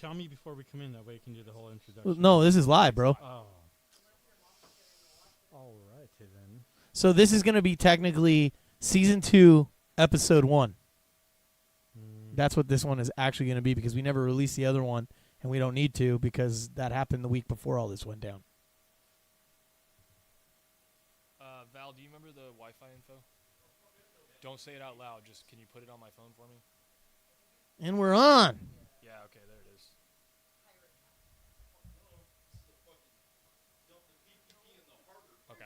tell me before we come in. That way you can do the whole introduction. Well, no, this is live, bro. Oh. All right, then. So this is going to be technically Season 2, Episode 1. That's what this one is actually going to be because we never released the other one, and we don't need to because that happened the week before all this went down. Val, do you remember the Wi-Fi info? Don't say it out loud. Just can you put it on my phone for me? And we're on. Yeah, okay, there it is. Okay.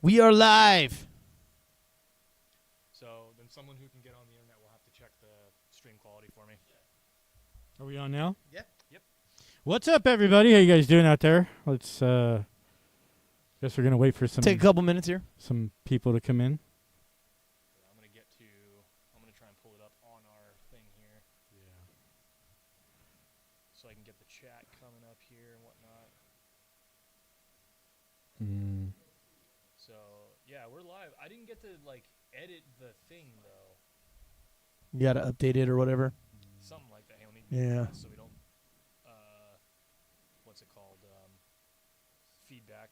We are live. So then someone who can get on the internet will have to check the stream quality for me. Are we on now? Yeah. Yep. What's up, everybody? How you guys doing out there? Let's. Guess we're gonna wait for Take a couple minutes here. some people to come in. Yeah, I'm gonna try and pull it up on our thing here. Yeah. So I can get the chat coming up here and whatnot. So yeah, we're live. I didn't get to edit the thing though. You got to update it or whatever. Something like that. Hey, let me Yeah. do this so we don't what's it called? Feedback.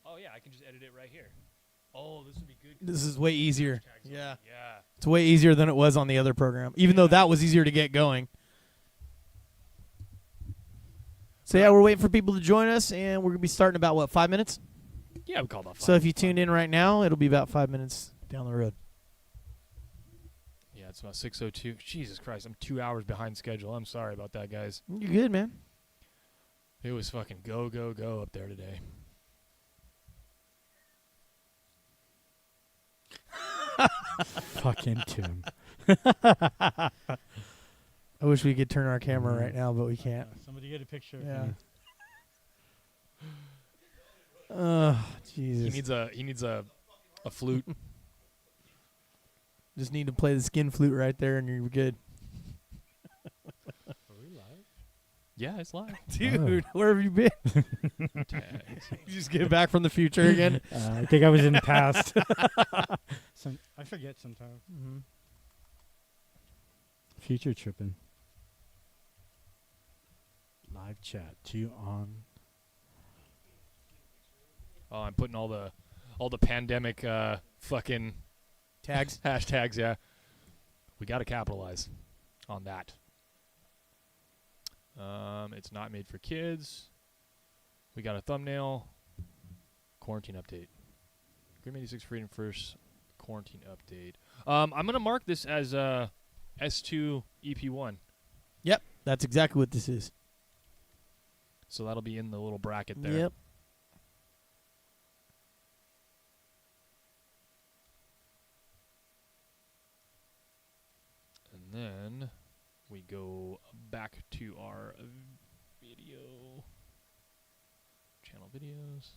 Oh yeah, I can just edit it right here. Oh, this would be good. This is way easier. Hashtags Yeah. Yeah. It's way easier than it was on the other program, even though that was easier to get going. So yeah, we're waiting for people to join us, and we're going to be starting about, 5 minutes? Yeah, we call about 5. So if you tuned in right now, it'll be about 5 minutes down the road. Yeah, it's about 6:02. Jesus Christ, I'm 2 hours behind schedule. I'm sorry about that, guys. You're good, man. It was fucking go, go, go up there today. Fucking Tim. I wish we could turn our camera right now, but we can't. Somebody get a picture. Yeah. Oh, Jesus. He needs a flute. Just need to play the skin flute right there, and you're good. Are we live? Yeah, it's live. Dude, where have you been? You just get back from the future again? I think I was in the past. I forget sometimes. Mm-hmm. Future tripping. Live chat. 2 on. Oh, I'm putting all the pandemic fucking Tags? hashtags. Yeah, we got to capitalize on that. It's not made for kids. We got a thumbnail. Quarantine update. Grim 86 Freedom First quarantine update. I'm gonna mark this as S2-EP1. Yep, that's exactly what this is. So that'll be in the little bracket there. Yep. And then we go back to our video channel videos.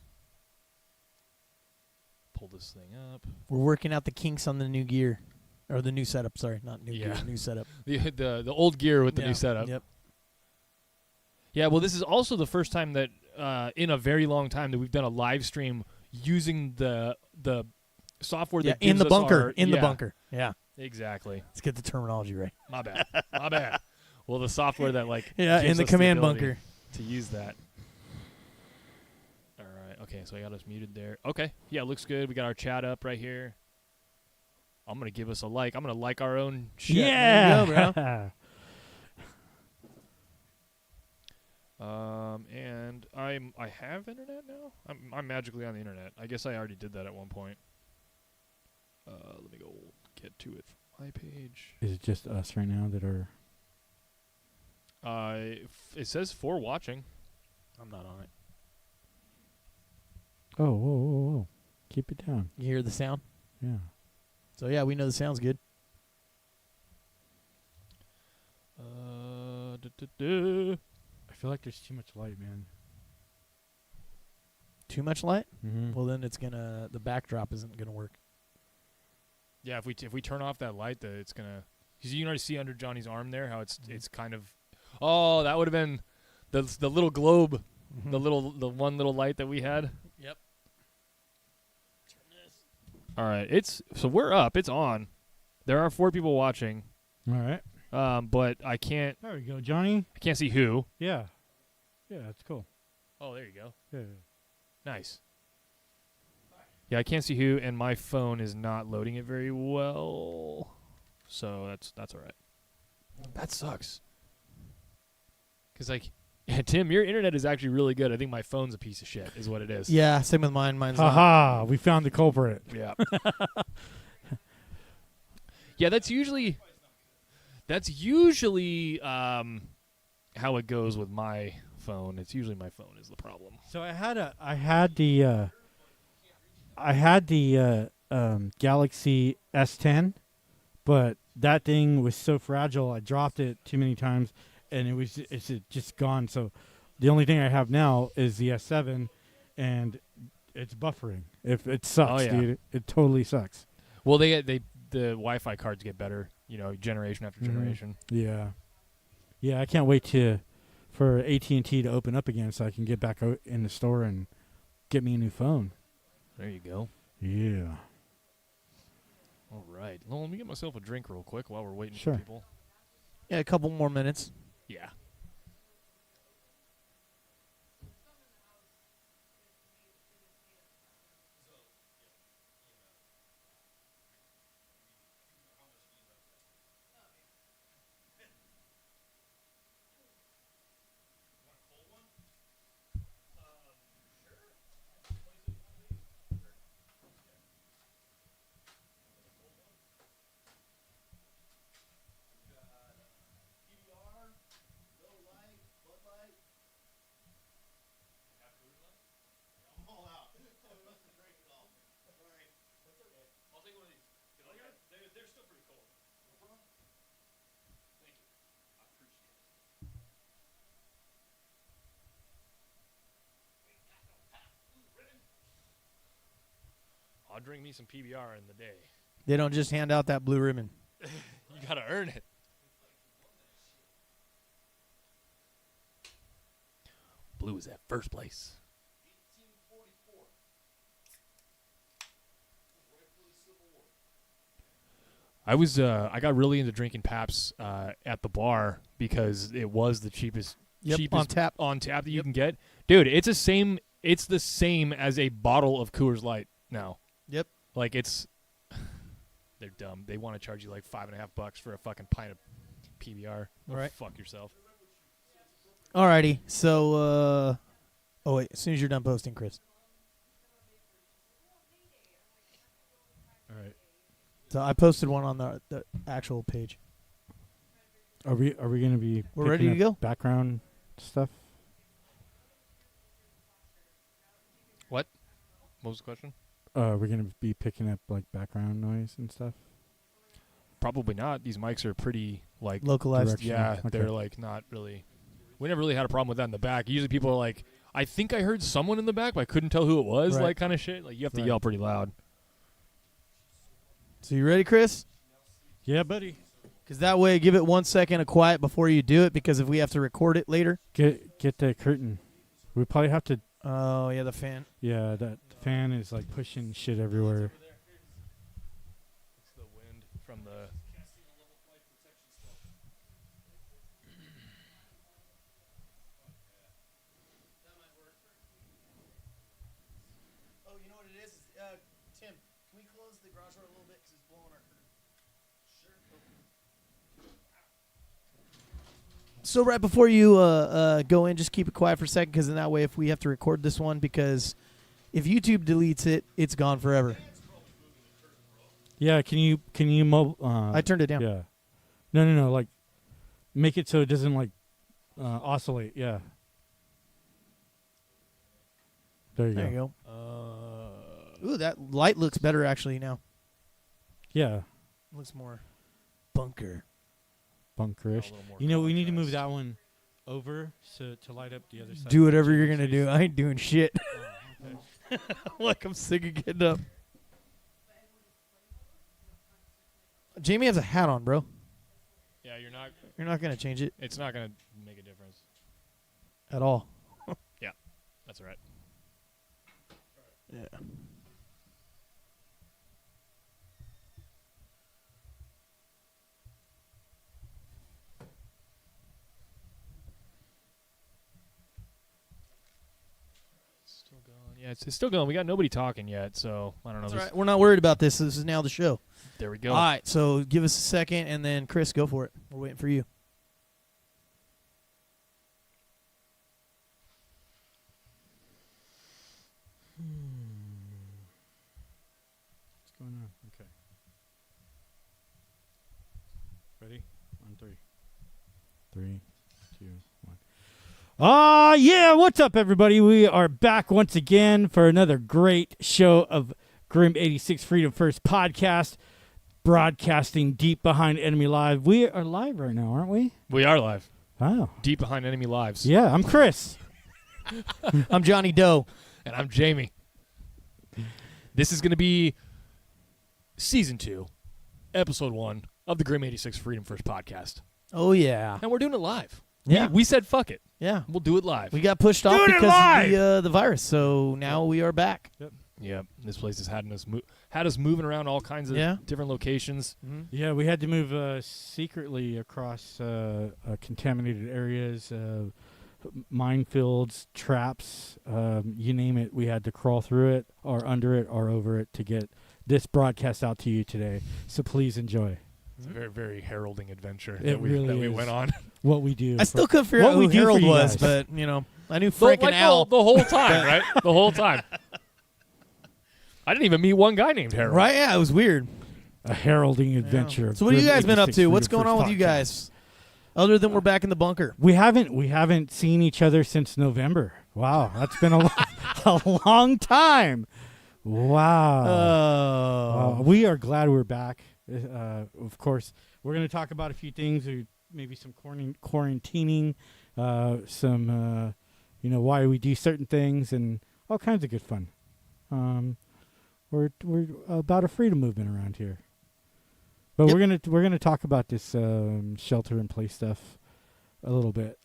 Pull this thing up. We're working out the kinks on the new gear. Or the new setup, sorry. Not new gear, Yeah. new setup. The old gear with the Yeah. new setup. Yep. Yeah, well, this is also the first time that in a very long time that we've done a live stream using the software that in gives the us bunker. our- In the yeah, bunker. Yeah. Exactly. Let's get the terminology right. My bad. My bad. Well, the software that Yeah, gives in the us command ability bunker. to use that. All right. Okay, so I got us muted there. Okay. Yeah, looks good. We got our chat up right here. I'm gonna give us a like. I'm gonna like our own shit. Yeah. There you go, And I have internet now. I'm magically on the internet. I guess I already did that at one point. Let me go get to it from my page. Is it just us right now that are... It says 4 watching. I'm not on it. Oh, whoa, whoa, whoa. Keep it down. You hear the sound? Yeah. So, yeah, we know the sound's good. I feel like there's too much light, man. Too much light? Mm-hmm. Well, then the backdrop isn't going to work. Yeah, if we turn off that light, it's gonna. Cause you can already see under Johnny's arm there how it's kind of. Oh, that would have been the little globe, the one little light that we had. Yep. All right, so we're up. It's on. There are 4 people watching. All right. But I can't There we go, Johnny. see who. Yeah. Yeah, that's cool. Oh, there you go. Yeah. Nice. Yeah, I can't see who, and my phone is not loading it very well. So that's all right. That sucks. Cause like, yeah, Tim, your internet is actually really good. I think my phone's a piece of shit, is what it is. Yeah, same with mine. Mine's not. Haha, we found the culprit. Yeah. Yeah, that's usually how it goes with my phone. It's usually my phone is the problem. So I had the Galaxy S10, but that thing was so fragile. I dropped it too many times, and it's just gone. So the only thing I have now is the S7, and it's buffering. If it sucks, Oh, yeah. dude, it totally sucks. Well, the Wi-Fi cards get better, generation after Mhm. generation. Yeah, yeah. I can't wait for AT&T to open up again so I can get back out in the store and get me a new phone. There you go. Yeah. All right. Well, let me get myself a drink real quick while we're waiting Sure. for people. Yeah, a couple more minutes. Yeah. I'll take one of these. They're still pretty cold. No problem. Thank you. I appreciate it. I'll drink me some PBR in the day. They don't just hand out that blue ribbon. You gotta earn it. Blue is at first place. 1844. Right before the Civil War. I got really into drinking Pabst at the bar because it was the cheapest On tap. that you can get. Dude, it's the same as a bottle of Coors Light now. Yep. Like they're dumb. They want to charge you like $5.50 for a fucking pint of PBR. Go Right. fuck yourself. Alrighty. So, oh wait, as soon as you're done posting, Chris. All right. So I posted one on the actual page. Are we going to be We're picking ready to up go? background stuff? What was the question? We're going to be picking up like background noise and stuff? Probably not. These mics are pretty like Localized. Direction. yeah, Okay. they're like not really. We never really had a problem with that in the back. Usually people are like, I think I heard someone in the back, but I couldn't tell who it was, Right. like kind of shit. Like you have to Right. yell pretty loud. So you ready, Chris? Yeah, buddy. Because that way, give it 1 second of quiet before you do it. Because if we have to record it later. Get the curtain. We probably have to. Oh yeah, the fan. Yeah, that fan is like pushing shit everywhere. It's the wind from the. Oh, you know what it is? Tim, can we close the garage door a little bit because it's blowing our curtain? Sure. So right before you go in, just keep it quiet for a second, because in that way, if we have to record this one, because if YouTube deletes it, it's gone forever. Yeah, can you I turned it down. Yeah. No, like make it so it doesn't like oscillate. Yeah. There you There go. you go. Ooh, that light looks better actually now. Yeah. Looks more bunker. Bunkerish. You know, we need to move that one over to light up the other side. Do whatever you're gonna do. I ain't doing shit. Oh, okay. Like I'm sick of getting up. Jamie has a hat on, bro. Yeah, You're not gonna change it It's not gonna make a difference. at all. That's all right. Yeah. Still going. Yeah, it's still going. We got nobody talking yet, so I don't know. That's all right. We're not worried about this. This is now the show. There we go. All right, so give us a second, and then Chris, go for it. We're waiting for you. What's going on? Okay. Ready? 1, 3. 3, 2, 1. Yeah, what's up, everybody? We are back once again for another great show of Grim 86 Freedom First podcast, broadcasting deep behind enemy live. We are live right now, aren't we? We are live. Wow. Deep behind enemy lives. Yeah, I'm Chris. I'm Johnny Doe. And I'm Jamie. This is going to be Season 2, Episode 1 of the Grim 86 Freedom First podcast. Oh, yeah. And we're doing it live. Yeah. We said fuck it. Yeah. We'll do it live. We got pushed off Doing it because of the virus, so now we are back. Yep. This place has had us moving around all kinds of different locations. Mm-hmm. Yeah, we had to move secretly across contaminated areas, minefields, traps, you name it. We had to crawl through it or under it or over it to get this broadcast out to you today. So please enjoy. It's a very, very heralding adventure It that we really is. went on. What we do. I still couldn't figure out what we who do for Harold you was, guys. but, I knew Frank and Al. The whole time, right? The whole time. I didn't even meet one guy named Harold. Right? Yeah, it was weird. A heralding adventure. So what have you guys been up 86 to? What's Freedom going on First with you podcast. guys? Other than we're back in the bunker. We haven't seen each other since November. Wow, that's been a long time. Wow. Oh. We are glad we're back. Of course, we're going to talk about a few things, maybe some quarantining, some why we do certain things, and all kinds of good fun. We're about a freedom movement around here. But Yep. we're gonna talk about this shelter in place stuff a little bit.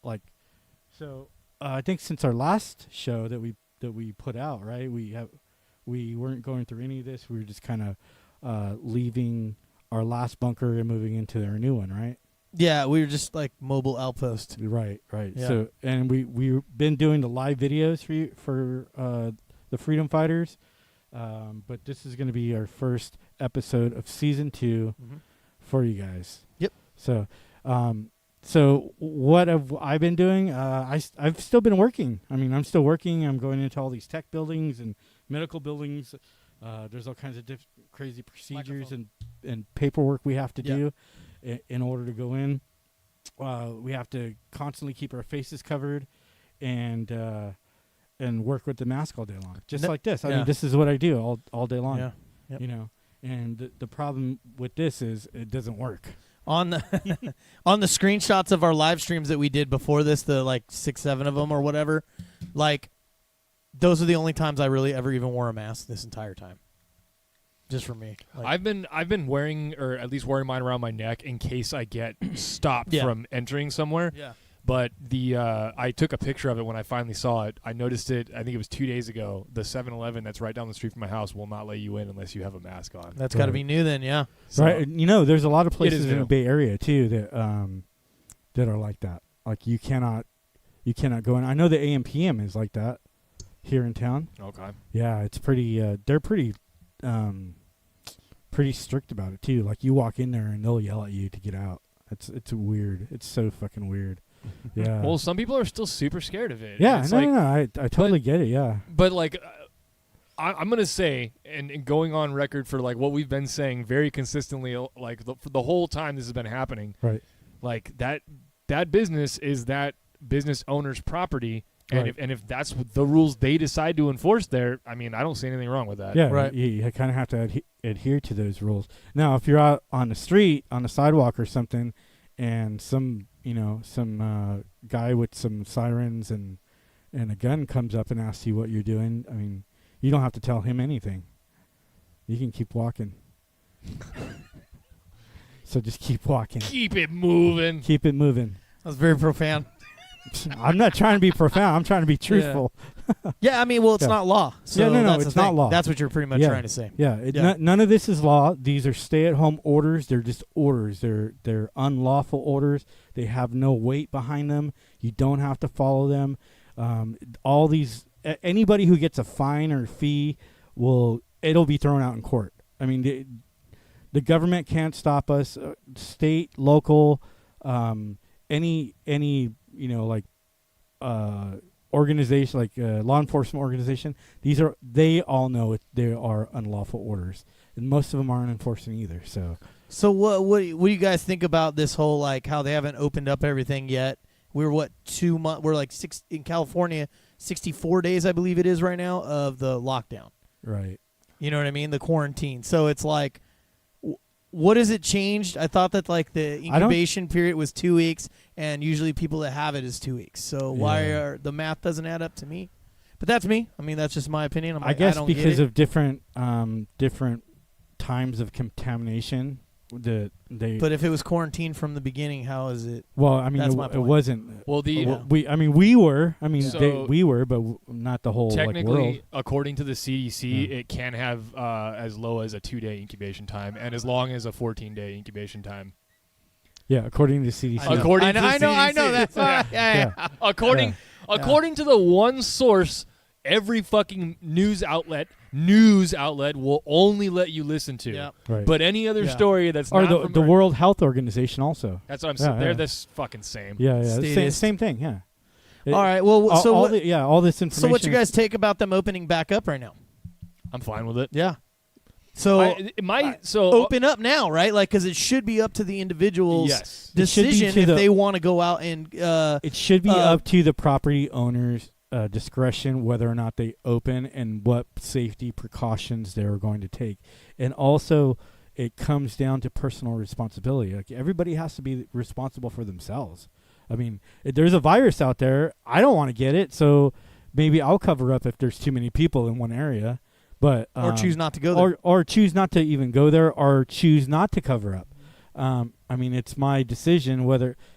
I think since our last show that we put out, right? We weren't going through any of this. We were just kind of leaving our last bunker and moving into our new one, right? Yeah, we were just like mobile outpost. Right. Yeah. So and we've been doing the live videos for the Freedom Fighters. But this is going to be our first episode of Season 2 for you guys. Yep. So what have I been doing? I've still been working. I mean, I'm still working. I'm going into all these tech buildings and medical buildings. There's all kinds of crazy procedures and paperwork we have to do in order to go in. We have to constantly keep our faces covered and work with the mask all day long, just like this. I mean, this is what I do all day long. Yeah. Yep. And the problem with this is it doesn't work. On the on the screenshots of our live streams that we did before this, the like 6-7 of them or whatever, like those are the only times I really ever even wore a mask this entire time. Just for me. Like, I've been wearing, or at least wearing mine around my neck in case I get stopped from entering somewhere. Yeah. But I took a picture of it when I finally saw it. I noticed it, I think it was 2 days ago. The 7-Eleven that's right down the street from my house will not let you in unless you have a mask on. That's got to be new then, yeah. So, Right. There's a lot of places in new. the Bay Area too that are like that. Like you cannot go in. I know the AM/PM is like that here in town. Okay. Yeah, it's pretty they're pretty strict about it too. Like you walk in there and they'll yell at you to get out. It's weird. It's so fucking weird. Yeah. Well, some people are still super scared of it. Yeah, It's no, like, no, I totally get it. Yeah. But like, I'm gonna say, and going on record for like what we've been saying very consistently, like for the whole time this has been happening. Right. Like that business is that business owner's property, and Right. if that's the rules they decide to enforce there, I mean, I don't see anything wrong with that. Yeah. Right. You kind of have to adhere to those rules. Now, if you're out on the street, on the sidewalk or something, and some guy with some sirens and a gun comes up and asks you what you're doing, I mean, you don't have to tell him anything. You can keep walking. So just keep walking. Keep it moving. Keep it moving. That was very profound. I'm not trying to be profound. I'm trying to be truthful. Yeah, I mean, well, it's Yeah. not law. So Yeah, no, that's the it's not thing. law. That's what you're pretty much Yeah. trying to say. Yeah, none of this is law. These are stay-at-home orders. They're just orders. They're unlawful orders. They have no weight behind them. You don't have to follow them. All these anybody who gets a fine or fee it'll be thrown out in court. I mean, the government can't stop us. State, local, any organization like law enforcement organization. They all know they are unlawful orders, and most of them aren't enforcing either. So what do you guys think about this whole like how they haven't opened up everything yet? We're 2 months. We're like in California, 64 days I believe it is right now of the lockdown. Right. You know what I mean? The quarantine. So it's like, what has it changed? I thought that like the incubation period was 2 weeks, and usually people that have it is 2 weeks. So why the math doesn't add up to me? But that's me. I mean, that's just my opinion. I guess because of different times of contamination. But if it was quarantined from the beginning, how is it? Well, I mean, That's my it point. wasn't. Well, we were. I mean, So we were, but not the whole technically, world. according to the CDC, it can have as low as a 2-day incubation time and as long as a 14-day incubation time. Yeah, according to CDC. I know. According to the I know CDC. that. Yeah. According to the one source, every fucking news outlet will only let you listen to. Yep. Right. But any other story that's or not the World Health Organization also. That's what I'm saying. They're this fucking same. Yeah, Statist. same thing. Yeah. All right. Well, all this information. So what's your guys' take about them opening back up right now? I'm fine with it. Yeah. So open up now, right? Like, because it should be up to the individual's decision if they want to go out and. It should be up to the property owner's discretion whether or not they open and what safety precautions they're going to take, and also it comes down to personal responsibility. Like everybody has to be responsible for themselves. I mean, if there's a virus out there, I don't want to get it, so maybe I'll cover up if there's too many people in one area. But or choose not to go there. Or choose not to even go there, or choose not to cover up. I mean, it's my decision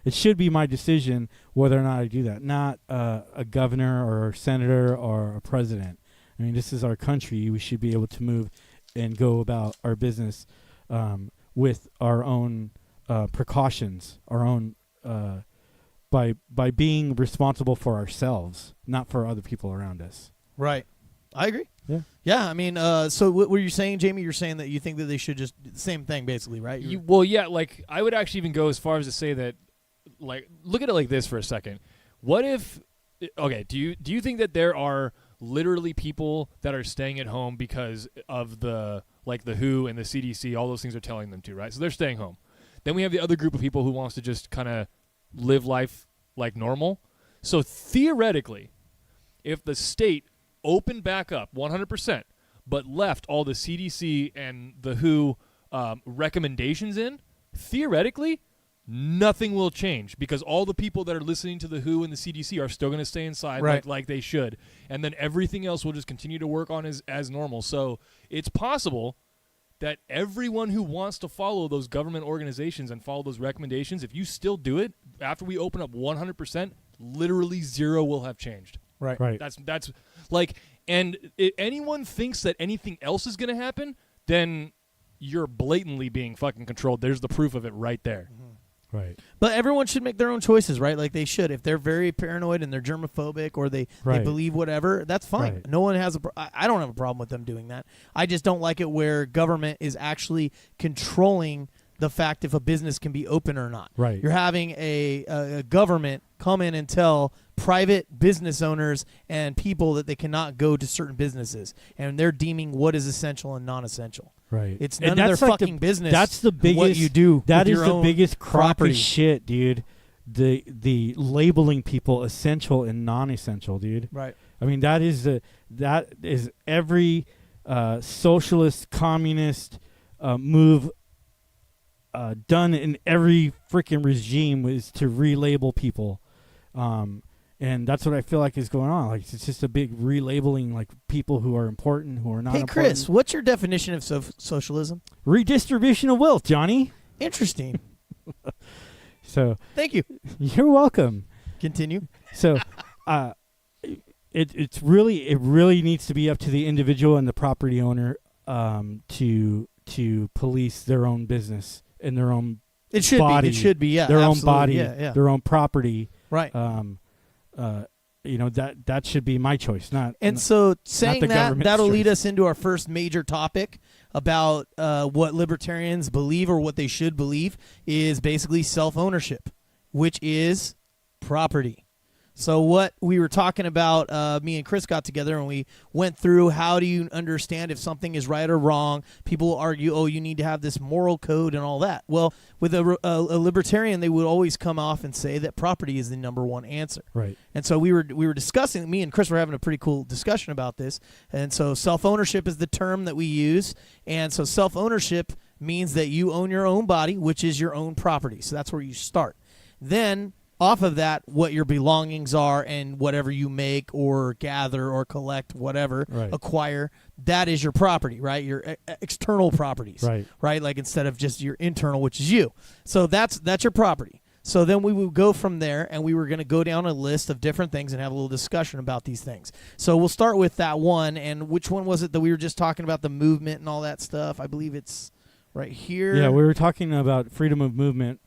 it should be my decision whether or not I do that, not a governor or a senator or a president. I mean, this is our country. We should be able to move and go about our business with our own precautions, our own by being responsible for ourselves, not for other people around us. Right. I agree. Yeah. Yeah. I mean, so what were you saying, Jamie? You're saying that you think that they should just the same thing, basically, right? Like I would actually even go as far as to say that, like, look at it like this for a second. What if? Okay, do you think that there are literally people that are staying at home because of the WHO and the CDC, all those things are telling them to, right? So they're staying home. Then we have the other group of people who wants to just kind of live life like normal. So theoretically, if the state opened back up 100%, but left all the CDC and the WHO recommendations in, theoretically, nothing will change because all the people that are listening to the WHO and the CDC are still going to stay inside like they should. And then everything else will just continue to work on as normal. So it's possible that everyone who wants to follow those government organizations and follow those recommendations, if you still do it, after we open up 100%, literally zero will have changed. Right. That's like, and if anyone thinks that anything else is going to happen, then you're blatantly being fucking controlled. There's the proof of it right there. Mm-hmm. Right. But everyone should make their own choices, right? Like they should. If they're very paranoid and they're germophobic or they believe whatever, that's fine. Right. No one has I don't have a problem with them doing that. I just don't like it where government is actually controlling the fact if a business can be open or not. Right. You're having a government come in and tell private business owners and people that they cannot go to certain businesses, and they're deeming what is essential and non-essential. Right. It's none of their fucking business. That's the biggest. What you do. That with is your the own biggest crock property. of shit, dude. The labeling people essential and non-essential, dude. Right. I mean, that is every socialist, communist move done in every freaking regime is to relabel people. And that's what I feel like is going on. Like it's just a big relabeling, like people who are important, who are not important. Hey, Chris, what's your definition of socialism? Redistribution of wealth, Johnny. Interesting. So thank you. You're welcome. Continue. So, it really needs to be up to the individual and the property owner to police their own business and their own It should body, be. It should be. Yeah. Their absolutely. own body. Yeah. Their own property. Right. that should be my choice, not. And so saying the that, government's that'll lead choice. us into our first major topic about what libertarians believe or what they should believe is basically self-ownership, which is property. So what we were talking about, me and Chris got together and we went through how do you understand if something is right or wrong. People will argue, oh, you need to have this moral code and all that. Well, with a libertarian, they would always come off and say that property is the number one answer. Right. And so we were discussing, me and Chris were having a pretty cool discussion about this. And so self-ownership is the term that we use. And so self-ownership means that you own your own body, which is your own property. So that's where you start. Then off of that, what your belongings are and whatever you make or gather or collect, whatever, Right. acquire, that is your property, right? Your external properties, Right. Like instead of just your internal, which is you. So that's your property. So then we would go from there, and we were going to go down a list of different things and have a little discussion about these things. So we'll start with that one. And which one was it that we were just talking about, the movement and all that stuff? I believe it's right here. Yeah, we were talking about freedom of movement.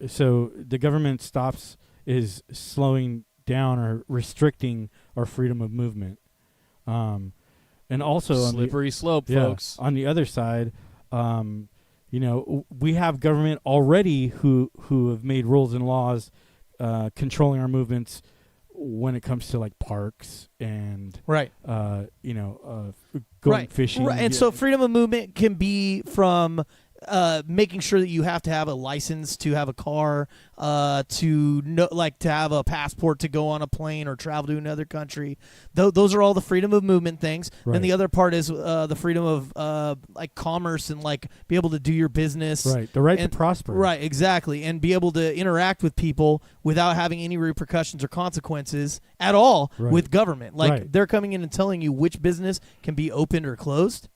So the government is slowing down or restricting our freedom of movement. And also slippery slope, folks. On the other side, we have government already who have made rules and laws controlling our movements when it comes to like parks and right. Going fishing. Right. And so freedom of movement can be from making sure that you have to have a license to have a car, to have a passport to go on a plane or travel to another country. Those are all the freedom of movement things. Right. Then the other part is the freedom of commerce and be able to do your business. Right. The right to prosper. Right. Exactly. And be able to interact with people without having any repercussions or consequences at all with government. They're coming in and telling you which business can be opened or closed.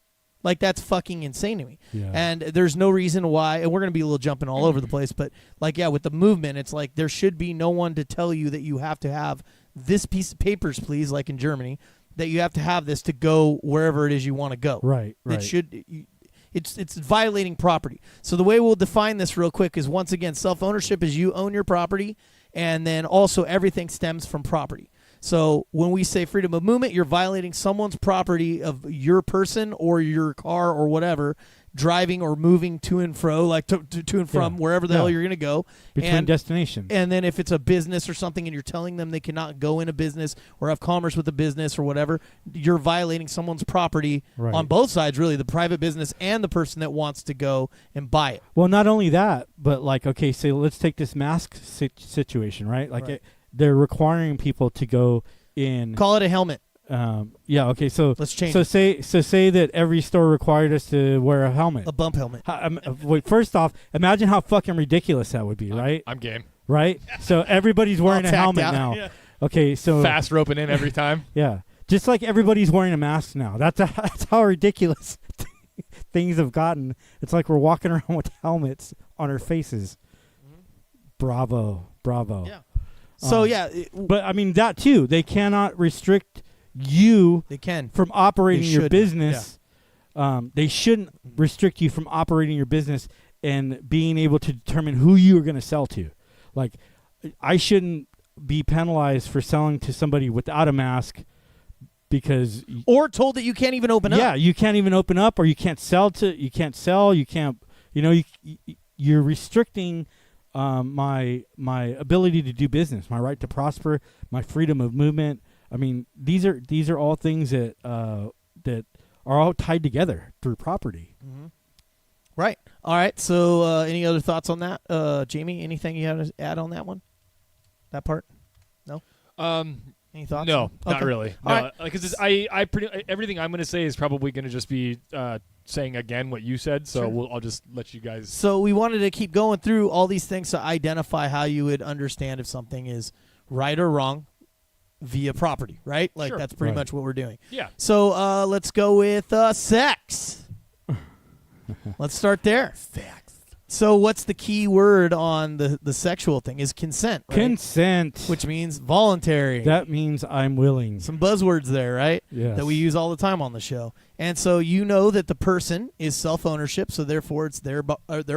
That's fucking insane to me. Yeah. And there's no reason why, and we're going to be a little jumping all over the place, but with the movement, it's there should be no one to tell you that you have to have this piece of papers, please, like in Germany, that you have to have this to go wherever it is you want to go. Right. It's violating property. So the way we'll define this real quick is, once again, self-ownership is you own your property, and then also everything stems from property. So when we say freedom of movement, you're violating someone's property of your person or your car or whatever, driving or moving to and fro, to and from wherever the hell you're going to go. Between destinations. And then if it's a business or something and you're telling them they cannot go in a business or have commerce with a business or whatever, you're violating someone's property on both sides, really, the private business and the person that wants to go and buy it. Well, not only that, but so let's take this mask situation, right? They're requiring people to go in. Call it a helmet. Okay. So let's change. So say that every store required us to wear a helmet, a bump helmet. Wait, first off, imagine how fucking ridiculous that would be, right? I'm game. Right. So everybody's wearing a helmet now. Yeah. Okay. So fast roping in every time. Yeah. Just like everybody's wearing a mask now. That's how ridiculous things have gotten. It's like we're walking around with helmets on our faces. Bravo. Yeah. So but I mean that too. They cannot restrict you. They can from operating your business. Yeah. They shouldn't restrict you from operating your business and being able to determine who you are going to sell to. I shouldn't be penalized for selling to somebody without a mask because or told that you can't even open up. Yeah, you can't even open up, or you can't sell. You can't. You're restricting my ability to do business, my right to prosper, my freedom of movement. I mean, these are all things that are all tied together through property. Mm-hmm. Right. All right. So, any other thoughts on that, Jamie? Anything you have to add on that one? That part? No. Any thoughts? No, not Okay. really. All No, because everything I'm going to say is probably going to just be saying again what you said. So Sure. I'll just let you guys. So we wanted to keep going through all these things to identify how you would understand if something is right or wrong via property, right? Sure. That's pretty Right. much what we're doing. Yeah. So let's go with sex. Let's start there. Facts. So what's the key word on the sexual thing is consent, right? Consent. Which means voluntary. That means I'm willing. Some buzzwords there, right? Yes. That we use all the time on the show. And so you know that the person is self-ownership, so therefore it's their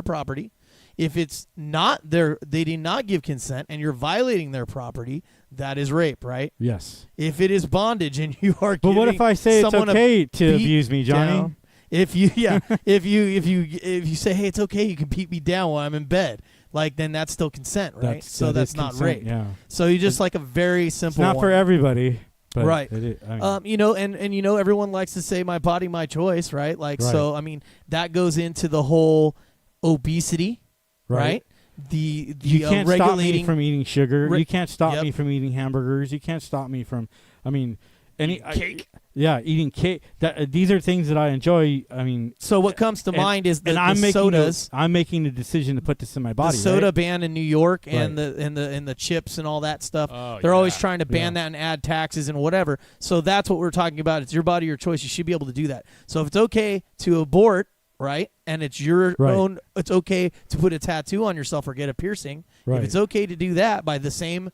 property. If it's not they did not give consent and you're violating their property, that is rape, right? Yes. If it is bondage and you are But what if I say it's okay to abuse me, Johnny? Down, if you if you say, hey, it's okay, you can beat me down while I'm in bed, like, then that's still consent, right? That's not consent, rape. Yeah. So you just like a very simple. It's not for everybody, but right? I mean, You know, and you know, everyone likes to say "my body, my choice," right? Like, Right. so I mean, that goes into the whole obesity, right? The you can't stop me regulating from eating sugar. You can't stop Yep. me from eating hamburgers. You can't stop me from. I mean, Cake. eating cake. These are things that I enjoy. I mean, So what comes to mind is and the I'm making sodas. I'm making the decision to put this in my body. The soda right? ban in New York and Right. the chips and all that stuff. Oh, They're always yeah. trying to ban Yeah. that and add taxes and whatever. So that's what we're talking about. It's your body, your choice. You should be able to do that. So if it's okay to abort, right, and it's your Right. own, it's okay to put a tattoo on yourself or get a piercing. Right. If it's okay to do that by the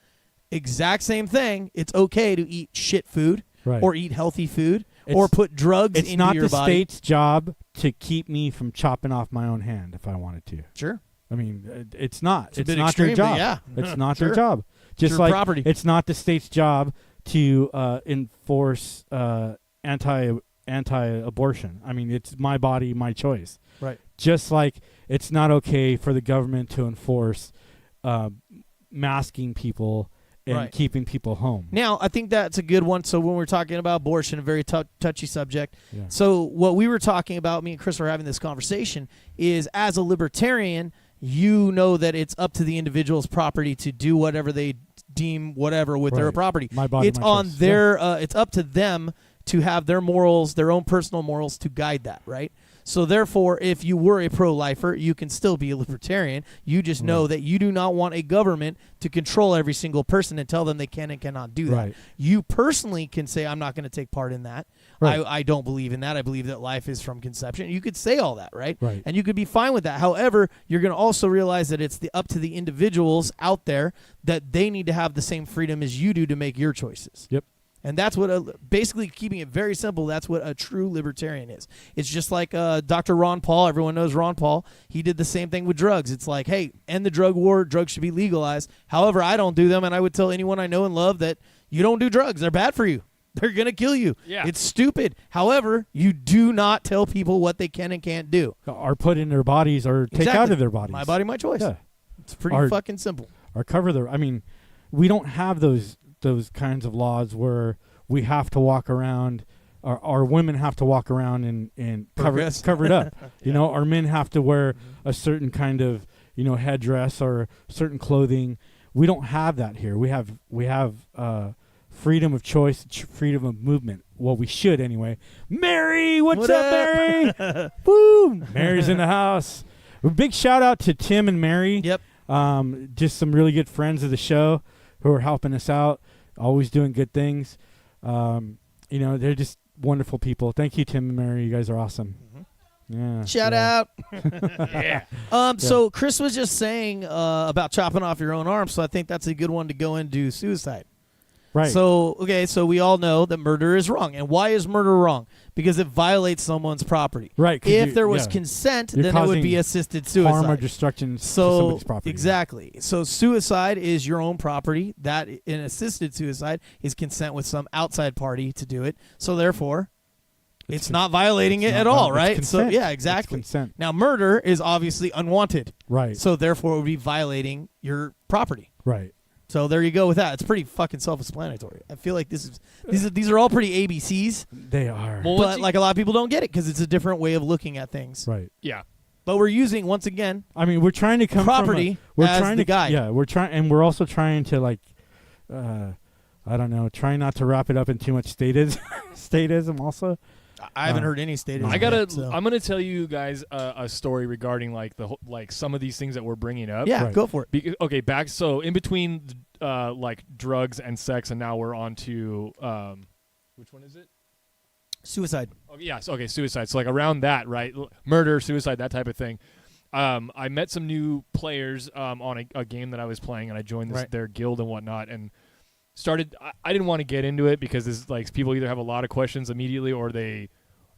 exact same thing, it's okay to eat shit food Right. or eat healthy food It's- or put drugs It's into not your the body. state's job to keep me from chopping off my own hand if I wanted to. Sure. I mean, it's not. It's a It's bit not extreme, their but job. yeah. It's not Sure. their job. Just your like property. it's not the state's job to enforce anti-abortion. I mean, it's my body, my choice. Right. Just like it's not okay for the government to enforce masking people and Right. keeping people home. Now, I think that's a good one. So when we're talking about abortion, a very touchy subject. Yeah. So what we were talking about, me and Chris were having this conversation, is as a libertarian, you know that it's up to the individual's property to do whatever they deem whatever with their Right. property. My body, It's my on choice. their. It's up to them to have their morals, their own personal morals, to guide that. Right. So therefore, if you were a pro-lifer, you can still be a libertarian. You just know Right. that you do not want a government to control every single person and tell them they can and cannot do that. Right. You personally can say, I'm not going to take part in that. Right. I don't believe in that. I believe that life is from conception. You could say all that, right? Right. And you could be fine with that. However, you're going to also realize that it's up to the individuals out there that they need to have the same freedom as you do to make your choices. Yep. And that's what, basically keeping it very simple, that's what a true libertarian is. It's just like Dr. Ron Paul. Everyone knows Ron Paul. He did the same thing with drugs. It's like, hey, end the drug war. Drugs should be legalized. However, I don't do them, and I would tell anyone I know and love that you don't do drugs. They're bad for you. They're going to kill you. Yeah. It's stupid. However, you do not tell people what they can and can't do. Or put in their bodies or take out Exactly. of their bodies. My body, my choice. Yeah. It's pretty Or- fucking simple. Or cover their. I mean, we don't have those kinds of laws where we have to walk around, or women have to walk around and cover it up. You know, our men have to wear a certain kind of headdress or certain clothing. We don't have that here. We have freedom of choice, freedom of movement. Well, we should anyway. Mary, what's What up, up? Mary? Woo! Mary's in the house. A big shout out to Tim and Mary. Yep. Just some really good friends of the show who are helping us out, always doing good things. They're just wonderful people. Thank you, Tim and Mary. You guys are awesome. Yeah. Shout yeah. out. Yeah. So Chris was just saying about chopping off your own arm, so I think that's a good one to go into suicide. Right. So we all know that murder is wrong. And why is murder wrong? Because it violates someone's property. Right. 'cause If you- there was yeah. consent, You're then it would causing be assisted suicide. harm or destruction to So somebody's property. exactly. So suicide is your own property. That in assisted suicide is consent with some outside party to do it. So therefore, it's not violating it It's at not all, it's right? consent. So yeah, It's exactly. consent. Now murder is obviously unwanted. Right. So therefore, it would be violating your property. Right. So there you go with that. It's pretty fucking self-explanatory. I feel like these are all pretty ABCs, They are. Well, once but you- like a lot of people don't get it because it's a different way of looking at things. Right. Yeah. But we're using once again I mean, we're trying to come property we're as trying the to guide. Yeah, we're trying, and we're also trying to I don't know, trying not to wrap it up in too much statism also. I haven't heard any stated. I'm gonna tell you guys a story regarding some of these things that we're bringing up. Yeah, Right. go for it. Okay, back. So in between drugs and sex, and now we're on to which one is it? Suicide. Oh, yes. Okay, suicide. So around that, right? Murder, suicide, that type of thing. I met some new players on a game that I was playing, and I joined their guild and whatnot, and started. I didn't want to get into it because people either have a lot of questions immediately or they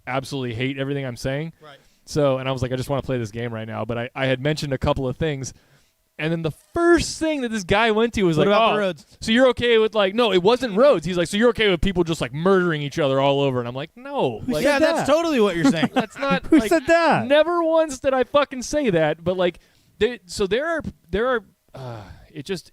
absolutely hate everything I'm saying. Right. So, and I was like, I just want to play this game right now. But I had mentioned a couple of things. And then the first thing that this guy went to was What like, about oh, the roads? so you're okay with like, no, it wasn't roads. He's like, so you're okay with people just like murdering each other all over. And I'm like, no. Like, Yeah, said that's that? totally what you're saying. that's not. Who like, said that? Never once did I fucking say that. But like, so there are, it just,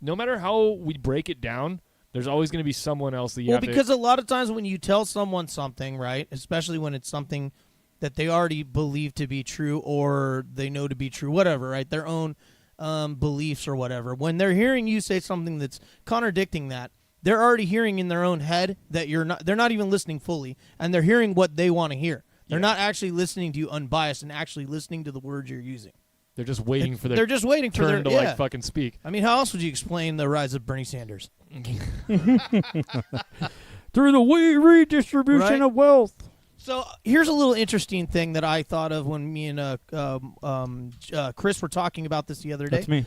no matter how we break it down, there's always going to be someone else that you Well, have because to. a lot of times when you tell someone something, right, especially when it's something that they already believe to be true or they know to be true, whatever, right, their own beliefs or whatever, when they're hearing you say something that's contradicting that, they're already hearing in their own head that they're not even listening fully, and they're hearing what they want to hear. They're not actually listening to you unbiased and actually listening to the words you're using. They're just waiting for their They're just waiting for turn their to like fucking speak. I mean, how else would you explain the rise of Bernie Sanders? Through the redistribution Right? of wealth. So here's a little interesting thing that I thought of when me and Chris were talking about this the other day. That's me.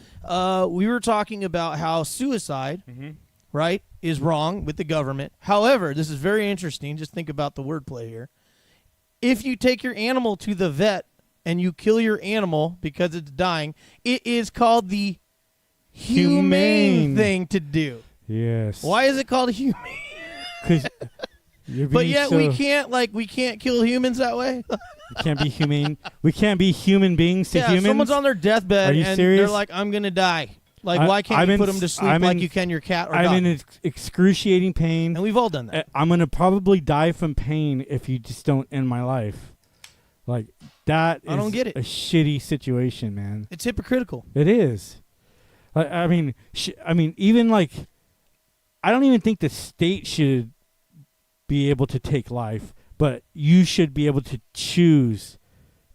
We were talking about how suicide, right, is wrong with the government. However, this is very interesting. Just think about the wordplay here. If you take your animal to the vet and you kill your animal because it's dying, it is called the humane thing to do. Yes. Why is it called humane? Because you're being But yet so, we can't kill humans that way. we can't be humane. We can't be human beings to Yeah, humans. someone's on their deathbed Are you and serious? they're like, I'm going to die. Like, why can't I'm you in put them to s- sleep I'm like in- you can your cat or I'm dog? in excruciating pain. And we've all done that. I'm going to probably die from pain if you just don't end my life. Like, that is I don't get it. a shitty situation, man. It's hypocritical. It is. I mean, even like, I don't even think the state should be able to take life, but you should be able to choose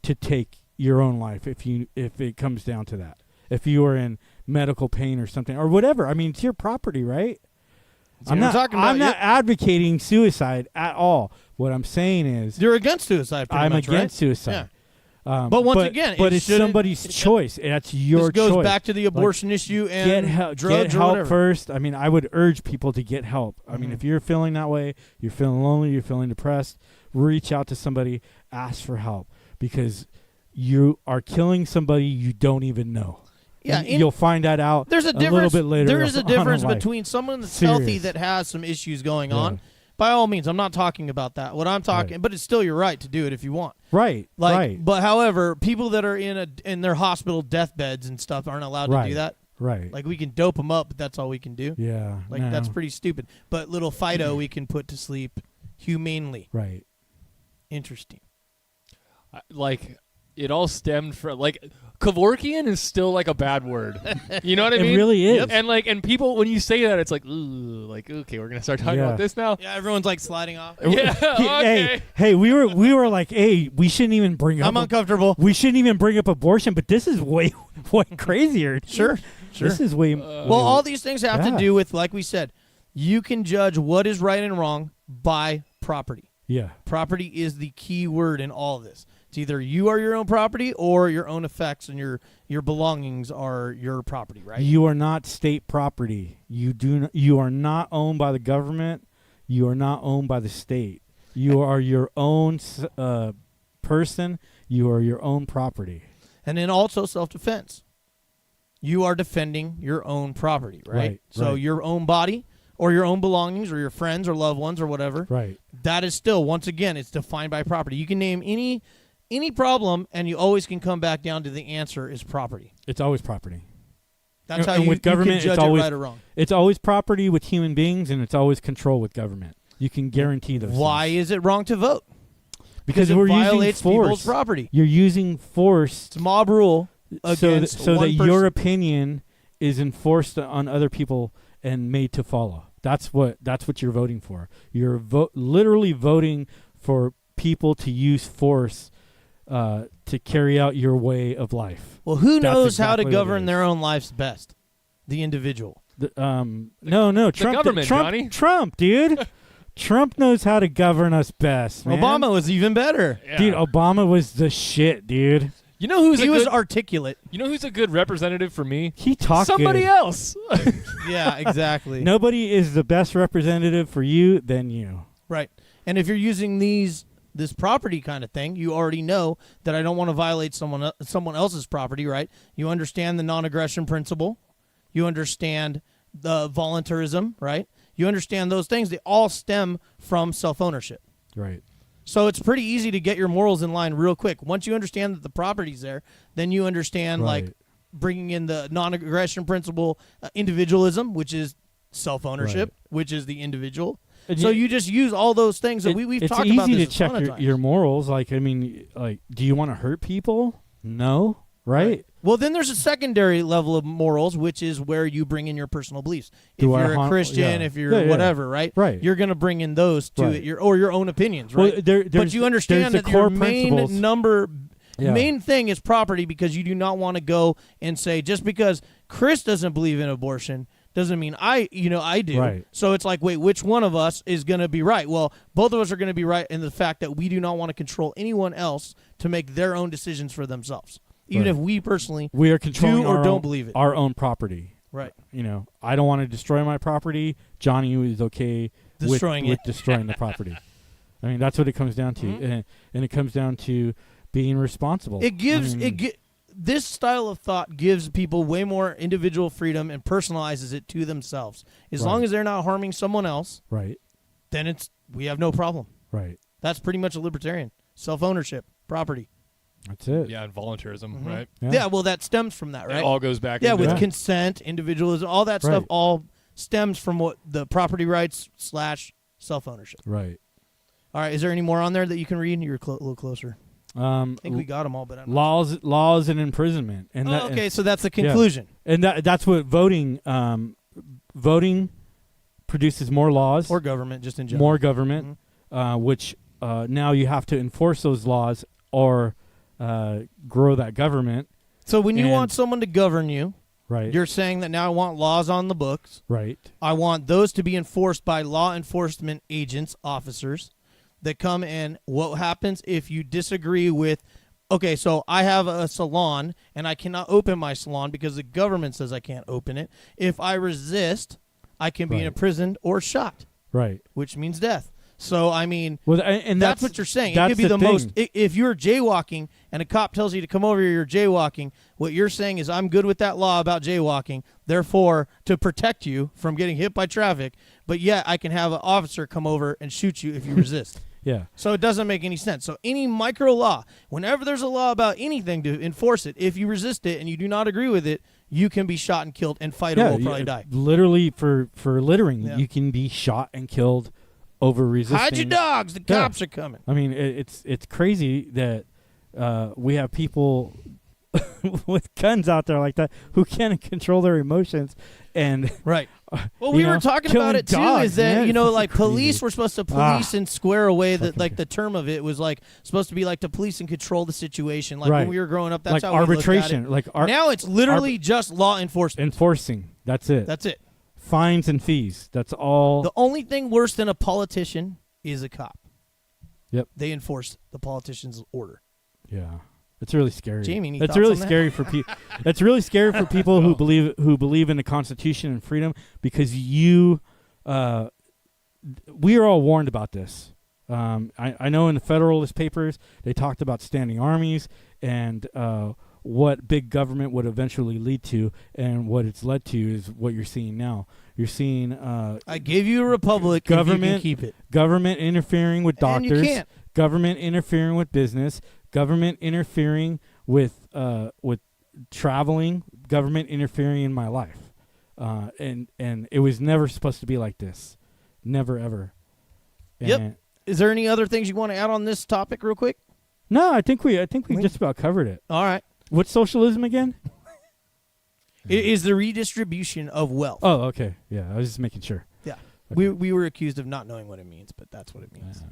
to take your own life if it comes down to that. If you are in medical pain or something or whatever, I mean, it's your property, right? I'm not advocating suicide at all. What I'm saying is, You're against suicide, pretty I'm much, against right? suicide. But once again, but it it's shouldn't- somebody's choice. That's your This goes choice. back to the abortion issue and Get help drugs or whatever. first. I mean, I would urge people to get help. I mean, Mhm. if you're feeling that way, you're feeling lonely, you're feeling depressed, reach out to somebody, ask for help, because you are killing somebody you don't even know. Yeah, And you'll find that out there's a little difference. bit later. There is a on difference in life. between someone that's Serious. healthy that has some issues going Yeah. on. By all means, I'm not talking about that. What I'm talking, but it's still your right to do it if you want. Right, Like, right, but however, people that are in their hospital deathbeds and stuff aren't allowed to do that. right. Like, we can dope them up, but that's all we can do. Yeah, Like, no, that's pretty stupid. But little Fido we can put to sleep humanely. right. Interesting. Like, it all stemmed from like Kevorkian is still like a bad word. You know what I It mean? really is. And like, and people when you say that, it's like, ooh, like okay, we're gonna start talking Yeah. about this now. Yeah, everyone's like sliding off. Yeah, okay. Hey, we were like, hey, we shouldn't even bring up. I'm uncomfortable. We shouldn't even bring up abortion, but this is way crazier. Sure. This is way. Well, all these things have to Yeah. do with, like we said, you can judge what is right and wrong by property. yeah, Property is the key word in all of this. It's either you are your own property or your own effects and your belongings are your property, right? you are not state property. You are not owned by the government. You are not owned by the state. You are your own person. You are your own property. And then also self-defense. You are defending your own property, right? Right, So right. your own body or your own belongings or your friends or loved ones or whatever, Right. that is still, once again, it's defined by property. You can name any problem, and you always can come back down to the answer is property. It's always property. That's And- how and you, with government, you can judge it's always- it right or wrong. It's always property with human beings, and it's always control with government. You can guarantee those. Why things. is it wrong to vote? Because it we're violates using force. people's property. You're using force It's mob rule so against that one your person. opinion is enforced on other people and made to follow. That's what you're voting for. You're literally voting for people to use force to carry out your way of life. Well, who That's knows how to exactly what it govern is. their own lives best? The individual. No, Trump. government, Johnny. Trump, dude. Trump knows how to govern us best, man. Obama was even better. Yeah. Dude, Obama was the shit, dude. You know who's He a was good, articulate. you know who's a good representative for me? He talked Somebody good. else. Yeah, exactly. Nobody is the best representative for you than you. Right. And if you're using these this property kind of thing. You already know that I don't want to violate someone else's property, right? You understand the non-aggression principle. You understand the voluntarism, right? You understand those things. They all stem from self-ownership. Right. So it's pretty easy to get your morals in line real quick. Once you understand that the property's there, then you understand like bringing in the non-aggression principle, individualism, which is self-ownership, which is the individual. So you just use all those things that we've talked about. It's easy this to check your morals. Like, I mean, like, do you want to hurt people? No, right? Well, then there's a secondary level of morals, which is where you bring in your personal beliefs. If you're a Christian, if you're whatever, right? Right. You're going to bring in those to it, your own opinions, right? Well, but you understand that your main main thing is property, because you do not want to go and say, just because Chris doesn't believe in abortion doesn't mean I do. Right. So it's like, wait, which one of us is going to be right? Well, both of us are going to be right in the fact that we do not want to control anyone else to make their own decisions for themselves. Even if we personally are controlling don't believe it. Our own property. Right. You know, I don't want to destroy my property. Johnny is okay with destroying the property. I mean, that's what it comes down to. And it comes down to being responsible. It gives this style of thought gives people way more individual freedom and personalizes it to themselves. As long as they're not harming someone else, then we have no problem. Right. That's pretty much a libertarian. Self-ownership, property. That's it. Yeah, and voluntarism, right? Yeah, well, that stems from that, right? It all goes back. Yeah, into with consent, individualism, all that stuff all stems from what the property rights / self-ownership. Right. All right, is there any more on there that you can read? You're a little closer. I think we got them all, but I'm not laws and imprisonment. And okay, so that's the conclusion. Yeah. And that's what voting produces more laws. Or government, just in general. More government, which now you have to enforce those laws or grow that government. So when you want someone to govern you, you're saying that now I want laws on the books. Right. I want those to be enforced by law enforcement agents, officers, that come in. What happens if you disagree with, okay, so I have a salon and I cannot open my salon because the government says I can't open it. If I resist, I can be imprisoned or shot. Right. Which means death. So, I mean, and that's what you're saying. It could be the most, if you're jaywalking and a cop tells you to come over here, you're jaywalking, what you're saying is, I'm good with that law about jaywalking, therefore, to protect you from getting hit by traffic, but yet I can have an officer come over and shoot you if you resist. Yeah. So it doesn't make any sense. So any micro law, whenever there's a law about anything to enforce it, if you resist it and you do not agree with it, you can be shot and killed, and fight will probably die. Literally, for littering, you can be shot and killed over resisting. Hide your dogs! The cops are coming. I mean, it's crazy that we have people with guns out there like that who can't control their emotions, and well, we were talking about it too. Dogs, is that man. like police were supposed to police and square away that the term of it was like supposed to be like to police and control the situation. Like when we were growing up, that's like how arbitration. we looked at it. Now it's literally just law enforcement. Enforcing. That's it. That's it. Fines and fees. That's all. The only thing worse than a politician is a cop. Yep. They enforce the politician's order. Yeah. It's really scary. Jamie, it's really scary for people. It's really scary for people who believe in the Constitution and freedom, because we are all warned about this. I know in the Federalist Papers they talked about standing armies and what big government would eventually lead to, and what it's led to is what you're seeing now. You're seeing I gave you a republic. Government, if you can keep it. Government interfering with doctors. And you can't. Government interfering with business. Government interfering with traveling. Government interfering in my life. And it was never supposed to be like this. Never ever. Yep. Is there any other things you want to add on this topic real quick? No, I think we just about covered it. All right. What's socialism again? It is the redistribution of wealth. Oh, okay. Yeah, I was just making sure. Yeah. Okay. We were accused of not knowing what it means, but that's what it means.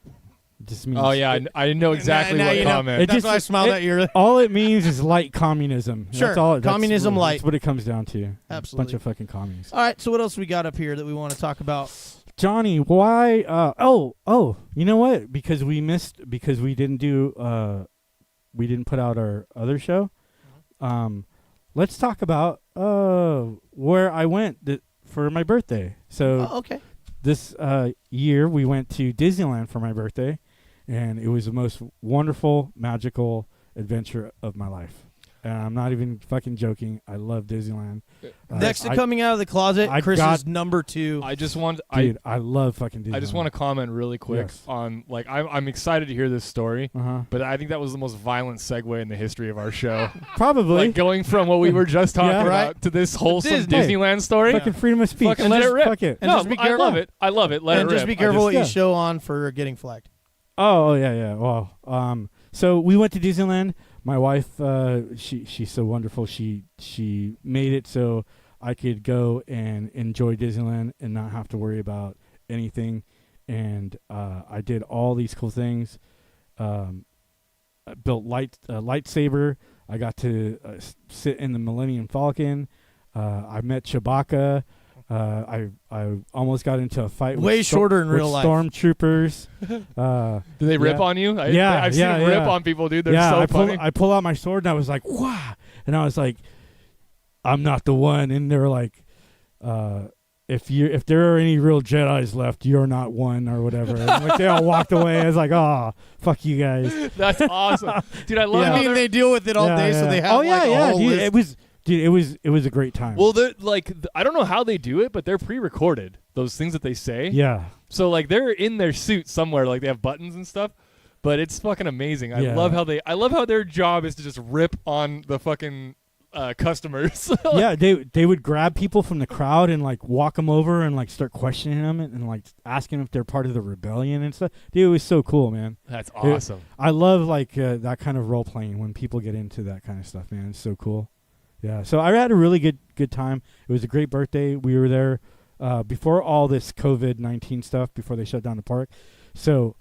It just means I didn't know exactly what comment. That's why I smiled at you. All it means is light communism. Sure. That's all. Communism light. That's what it comes down to. Absolutely. A bunch of fucking commies. All right. So what else we got up here that we want to talk about? Johnny, why? You know what? Because we didn't do. We didn't put out our other show. Let's talk about where I went for my birthday. So okay. This year we went to Disneyland for my birthday, and it was the most wonderful, magical adventure of my life. And I'm not even fucking joking. I love Disneyland. Next to coming out of the closet, Chris is number 2. I just want, I love fucking Disneyland. I just want to comment really quick on, like, I'm excited to hear this story, but I think that was the most violent segue in the history of our show. Probably. Like, going from what we were just talking about to this wholesome Disneyland story. Fucking freedom of speech. Fucking let it rip. Fuck it. And No, just be careful. I love it. I love it. Let it and rip. just be careful what you show on for getting flagged. Oh, yeah. Well, so we went to Disneyland. My wife, she's so wonderful. She made it so I could go and enjoy Disneyland and not have to worry about anything. And I did all these cool things. I built a lightsaber. I got to sit in the Millennium Falcon. I met Chewbacca. I almost got into a fight with shorter in real life. Stormtroopers. Do they rip on you? I've seen them rip on people, dude. They're so funny. I pull out my sword and I was like, wow. And I was like, I'm not the one. And they were like, if there are any real Jedis left, you're not one or whatever. And like they all walked away. I was like, oh, fuck you guys. That's awesome. Dude, I love I mean, they deal with it all day, so they have a whole list. It was a great time. Well, they're like, I don't know how they do it, but they're pre-recorded. Those things that they say. Yeah. So like they're in their suit somewhere, like they have buttons and stuff. But it's fucking amazing. I love how their job is to just rip on the fucking customers. Yeah, they would grab people from the crowd and like walk them over and like start questioning them and like asking if they're part of the rebellion and stuff. Dude, it was so cool, man. That's awesome. I love like that kind of role playing when people get into that kind of stuff, man. It's so cool. Yeah, so I had a really good time. It was a great birthday. We were there before all this COVID-19 stuff, before they shut down the park. So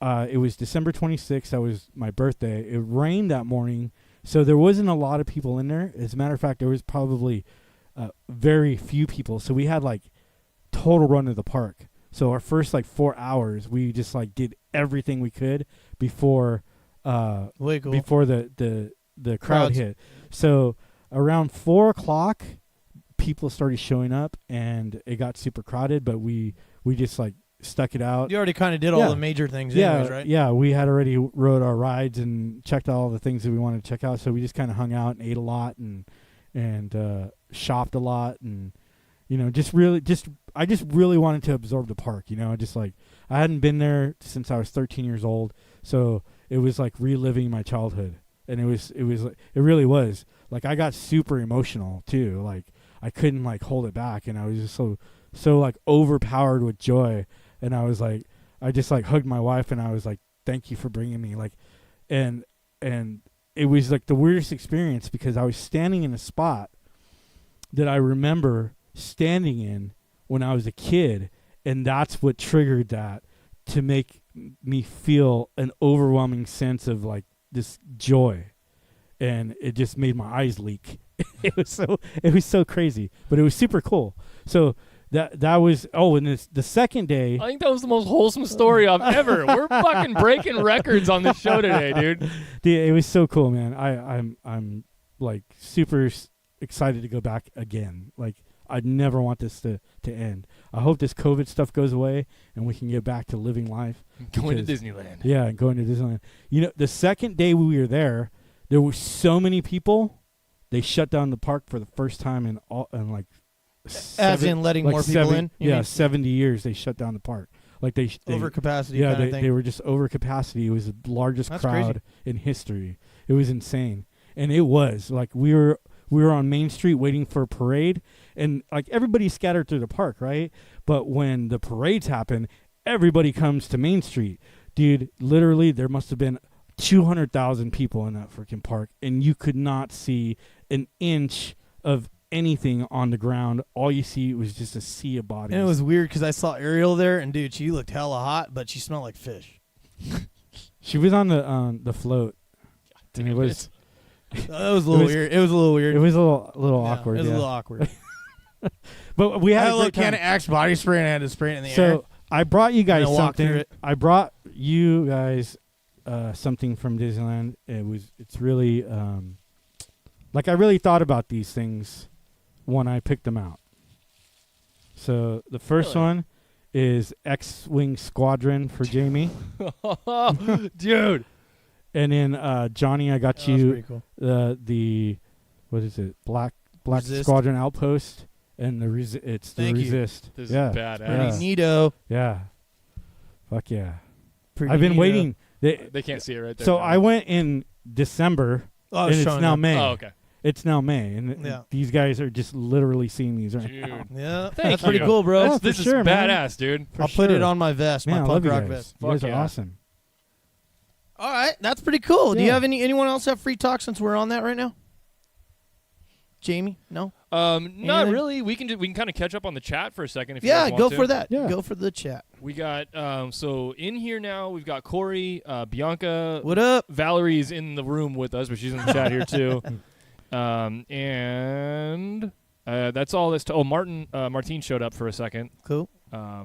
it was December 26th. That was my birthday. It rained that morning, so there wasn't a lot of people in there. As a matter of fact, there was probably very few people. So we had like total run of the park. So our first like 4 hours, we just like did everything we could before before the crowd hit. So around 4 o'clock, people started showing up, and it got super crowded. But we just like stuck it out. You already kind of did all the major things, anyways, right? Yeah, we had already rode our rides and checked all the things that we wanted to check out. So we just kind of hung out and ate a lot and shopped a lot, and I just really wanted to absorb the park. Just like I hadn't been there since I was 13 years old, so it was like reliving my childhood, and it really was. Like I got super emotional too. Like I couldn't like hold it back, and I was just so like overpowered with joy. And I was like, I just like hugged my wife, and I was like, thank you for bringing me. Like, and it was like the weirdest experience because I was standing in a spot that I remember standing in when I was a kid, and that's what triggered that to make me feel an overwhelming sense of like this joy. And it just made my eyes leak. It was so crazy, but it was super cool. So that was and the second day. I think that was the most wholesome story I've ever. We're fucking breaking records on this show today, dude. It was so cool, man. I'm like super excited to go back again. Like I'd never want this to end. I hope this COVID stuff goes away and we can get back to living life. Going to Disneyland. Yeah, and going to Disneyland. The second day we were there were so many people. They shut down the park for the first time in like as in letting more people in. Yeah, 70 years they shut down the park. Like they overcapacity. Yeah, kind of thing. they were just over capacity. It was the largest crowd in history. It was insane, and it was like we were on Main Street waiting for a parade, and like everybody scattered through the park, right? But when the parades happen, everybody comes to Main Street, dude. Literally, there must have been 200,000 people in that freaking park, and you could not see an inch of anything on the ground. All you see was just a sea of bodies. And it was weird because I saw Ariel there, and dude, she looked hella hot, but she smelled like fish. She was on the float. And it was. That was a little weird. It was a little weird. It was a little awkward. It was a little awkward. But we had a little great time. can of Axe body spray, and I had to spray it in the air. So I brought you guys something. I brought you guys something from Disneyland. It's really like I really thought about these things when I picked them out. So the first one is X-Wing Squadron for Jamie. Dude. And then Johnny, I got That's you pretty cool. the what is it? Black Resist. Squadron Outpost and it's the Thank you. Resist. This yeah. is badass. Pretty neato. Yeah. Fuck yeah. Pretty I've been neato. waiting. They can't see it right there. So John. I went in December Oh, and it's showing now up. May. Oh, okay. It's now May, and Yeah. these guys are just literally seeing these right Dude. now. Yeah, Thank that's pretty you. cool, bro. Yeah, This for is sure, man. badass, dude. For I'll put it sure. on my vest, Man, I my love punk you rock guys. vest. You guys Fuck are yeah. awesome. All right, that's pretty cool. Do you Yeah. have anyone else have free talk since we're on that right now? Jamie, no. Not Anything? really. We can kind of catch up on the chat for a second if you Yeah, guys want go to. for that. Yeah. Go for the chat. We got so in here now we've got Corey, Bianca, What up? Valerie's in the room with us, but she's in the chat here too. And that's all. Martine showed up for a second. Cool. Yeah,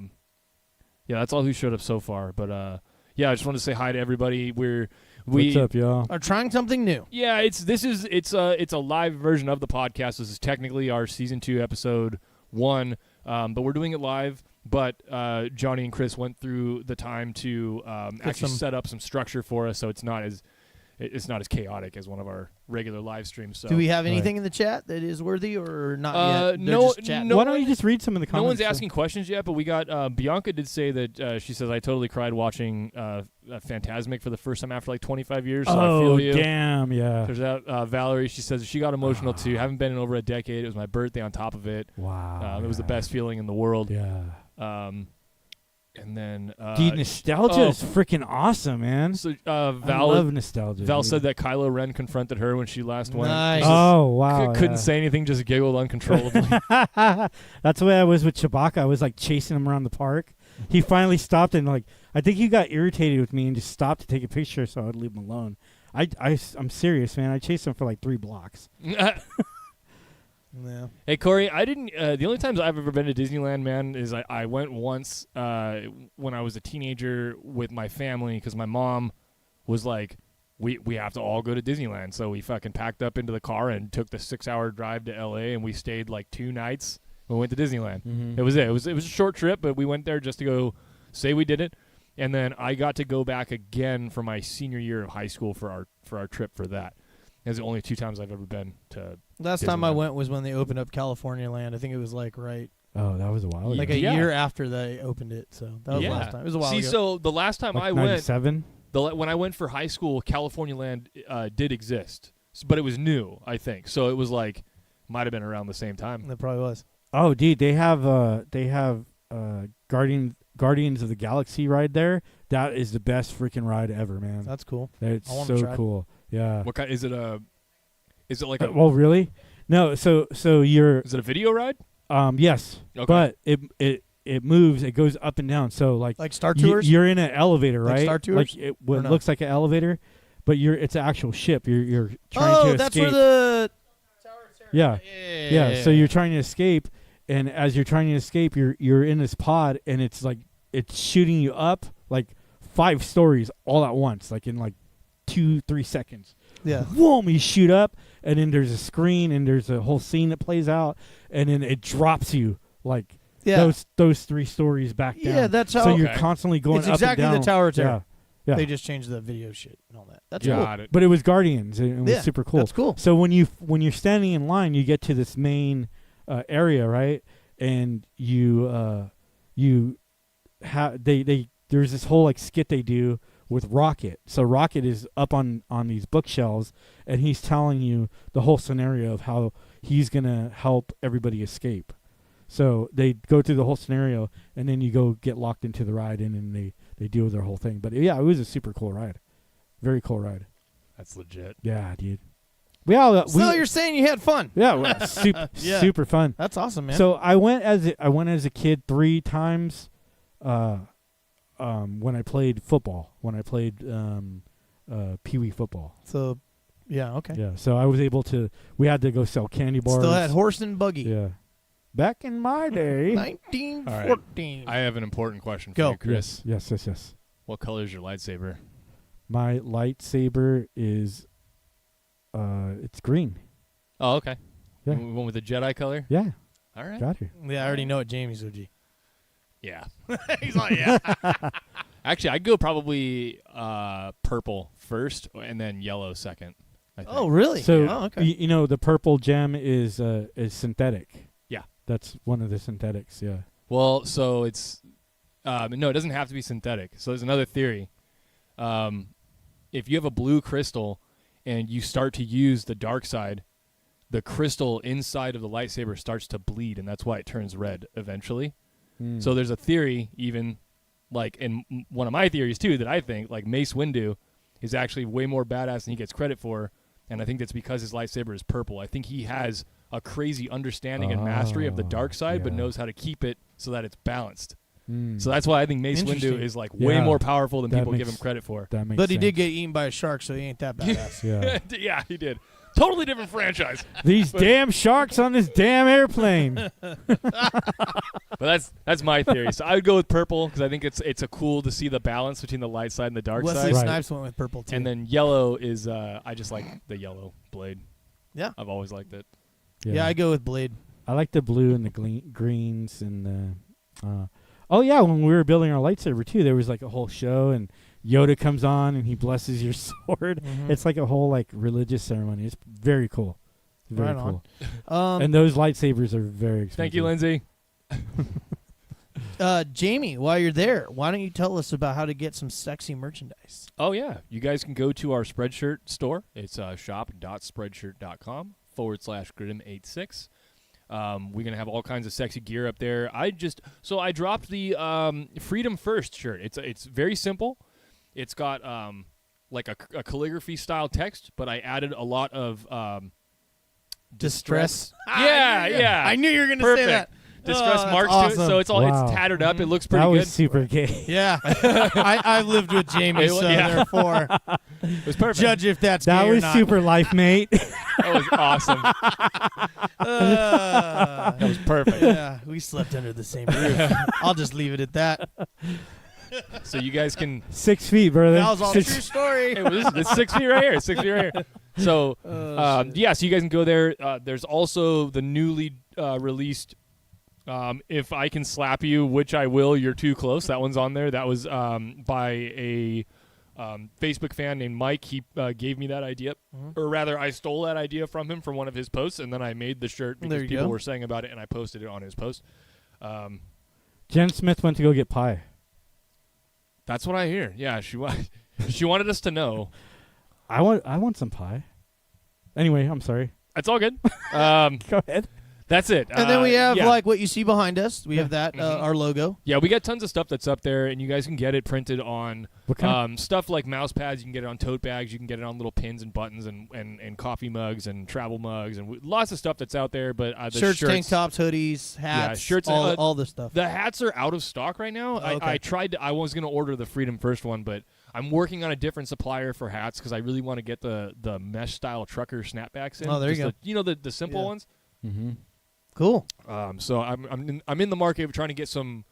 that's all who showed up so far. But yeah, I just wanted to say hi to everybody. What's up, y'all? Are trying something new. Yeah, it's a live version of the podcast. This is technically our season 2, episode 1, but we're doing it live. But Johnny and Chris went through the time to actually set up some structure for us, so it's not as chaotic as one of our regular live streams. So Do we have anything in the chat that is worthy or not yet? They're no, just chatting. no. Why don't you just read some of the comments? No one's asking questions yet, but we got Bianca did say that she says I totally cried watching Phantasmic for the first time after like 25 years. So I Oh, feel you. damn, yeah. There's that Valerie. She says she got emotional too. Haven't been in over a decade. It was my birthday on top of it. Wow. It was the best feeling in the world. Yeah. And then Dude, nostalgia is freaking awesome, man. So I Val love nostalgia. Val dude. said that Kylo Ren confronted her when she last went. Nice. Oh, wow. Couldn't say anything, just giggled uncontrollably. That's the way I was with Chewbacca. I was like chasing him around the park. He finally stopped and like I think he got irritated with me and just stopped to take a picture, so I'd leave him alone. I'm serious, man. I chased him for like 3 blocks. Yeah. Hey Corey, I didn't. The only times I've ever been to Disneyland, man, is I went once when I was a teenager with my family because my mom was like, we have to all go to Disneyland, so we fucking packed up into the car and took the 6-hour drive to LA, and we stayed like 2 nights. We went to Disneyland. Mm-hmm. It was it. It was a short trip, but we went there just to go say we did it, and then I got to go back again for my senior year of high school for our trip for that. It's the only 2 times I've ever been to. Last time I Disneyland. went was when they opened up California Land. I think it was like Oh, that was a while ago. like a Yeah. year after they opened it. So that was the last time. It was a while See, ago. so the last time like I went, 97? when I went for high school, California Land did exist, but it was new, I think. So it was like might have been around the same time. That probably was. Oh, dude, they have Guardians of the Galaxy ride there. That is the best freaking ride ever, man. That's cool. It's I wanna so try it. cool. Yeah. What kind? Is it a? Is it like a? Well, really? No. So you're Is it a video ride? yes, Okay. but it moves. It goes up and down. So like Like Star Tours? you're in an elevator, Like right? Star Tours? Like it Or no? looks like an elevator, but it's an actual ship. You're trying to that's escape. where the Yeah. Yeah, so you're trying to escape, and as you're trying to escape, you're in this pod, and it's like it's shooting you up like 5 stories all at once, like in like 2-3 seconds. Yeah. Boom! You shoot up, and then there's a screen, and there's a whole scene that plays out, and then it drops you like Yeah. those 3 stories back down. Yeah, that's how So you're Okay. constantly going it's up exactly and down. the Tower of Terror. Yeah. Yeah. They just changed the video shit and all that. That's Yeah. cool. Got it. But it was Guardians, and it was Yeah, super cool. That's cool. So when you're standing in line, you get to this main area, right? And you have there's this whole like skit they do with Rocket. So Rocket is up on these bookshelves, and he's telling you the whole scenario of how he's gonna help everybody escape. So they go through the whole scenario, and then you go get locked into the ride, and then they deal with their whole thing. But yeah, it was a super cool ride, very cool ride. That's legit. Yeah, dude. We all So you're saying you had fun? yeah, well, super Yeah. super fun. That's awesome, man. So I went as a kid 3 times, when I played football. When I played Pee Wee football. So, yeah, okay. Yeah. So I was able to. We had to go sell candy bars. Still had horse and buggy. Yeah. Back in my day. 1914. I have an important question for Go. you, Chris. Yes. What color is your lightsaber? My lightsaber is. It's green. Oh, okay. Yeah. We went with the Jedi color. Yeah. All right. Got you. Yeah, I already know it. Jamie's OG. Yeah. He's like, yeah. Actually, I'd go probably purple first and then yellow second. I think. Oh, really? So oh, okay. you know the purple gem is synthetic. Yeah. That's one of the synthetics. Yeah. Well, so it's no, it doesn't have to be synthetic. So there's another theory. If you have a blue crystal and you start to use the dark side, the crystal inside of the lightsaber starts to bleed, and that's why it turns red eventually. So there's a theory, even like in one of my theories too, that I think like Mace Windu is actually way more badass than he gets credit for, and I think that's because his lightsaber is purple. I think he has a crazy understanding and mastery of the dark side, but knows how to keep it so that it's balanced. So that's why I think Mace Windu is like way more powerful than people give him credit for. That makes But he sense. did get eaten by a shark, so he ain't that badass. Yeah. Yeah, he did. Totally different franchise. These damn sharks on this damn airplane. But that's my theory. So I would go with purple because I think it's a cool to see the balance between the light side and the dark Wesley side. Right. Snipes went with purple too. And then yellow is I just like the yellow blade. Yeah. I've always liked it. yeah, I go with Blade. I like the blue and the greens and the. Oh yeah, when we were building our lightsaber too, there was like a whole show and Yoda comes on and he blesses your sword. Mhm. It's like a whole like religious ceremony. It's very cool. Very Right on. cool. And those lightsabers are very expensive. Thank you, Lindsay. Jamie, while you're there, why don't you tell us about how to get some sexy merchandise? Oh, yeah. You guys can go to our Spreadshirt store. It's shop.spreadshirt.com/Gridham86. We're going to have all kinds of sexy gear up there. I dropped the Freedom First shirt. It's very simple. It's got like a calligraphy style text, but I added a lot of distress. Yeah. I knew you were going to say Perfect. that. Distress that's marks awesome. to it, so it's all Wow. it's tattered up. Mhm. It looks That pretty was good. super gay. Yeah. I've lived with Jamie, It so wa- yeah. therefore, It was perfect. judge if that's That gay or was not. super life, mate. That was awesome. That was perfect. Yeah, we slept under the same roof. I'll just leave it at that. So you guys can. 6 feet, brother. That was all true 6 story. It's 6 feet right here. 6 feet right here. So yeah, so you guys can go there. There's also the newly released. If I Can Slap You, which I will, You're Too Close. That one's on there. That was by a Facebook fan named Mike. He gave me that idea. Or rather, I stole that idea from him from one of his posts, and then I made the shirt because There you people go. were saying about it, and I posted it on his post. Jen Smith went to go get pie. That's what I hear. Yeah, she wanted us to know. I want some pie. Anyway, I'm sorry. It's all good. Go ahead. That's it. And then we have yeah. like what you see behind us. We have that our logo. Yeah, we got tons of stuff that's up there, and you guys can get it printed on What kind stuff like mouse pads. You can get it on tote bags. You can get it on little pins and buttons and coffee mugs and travel mugs and lots of stuff that's out there. But the Shirts, tank tops, hoodies, hats, shirts, all the stuff. The hats are out of stock right now. Okay. I was going to order the Freedom First one, but I'm working on a different supplier for hats because I really want to get the mesh style trucker snapbacks in. Oh, there you Just go. You know the simple Yeah. ones. Mm-hmm. Cool. So I'm in the market of trying to get some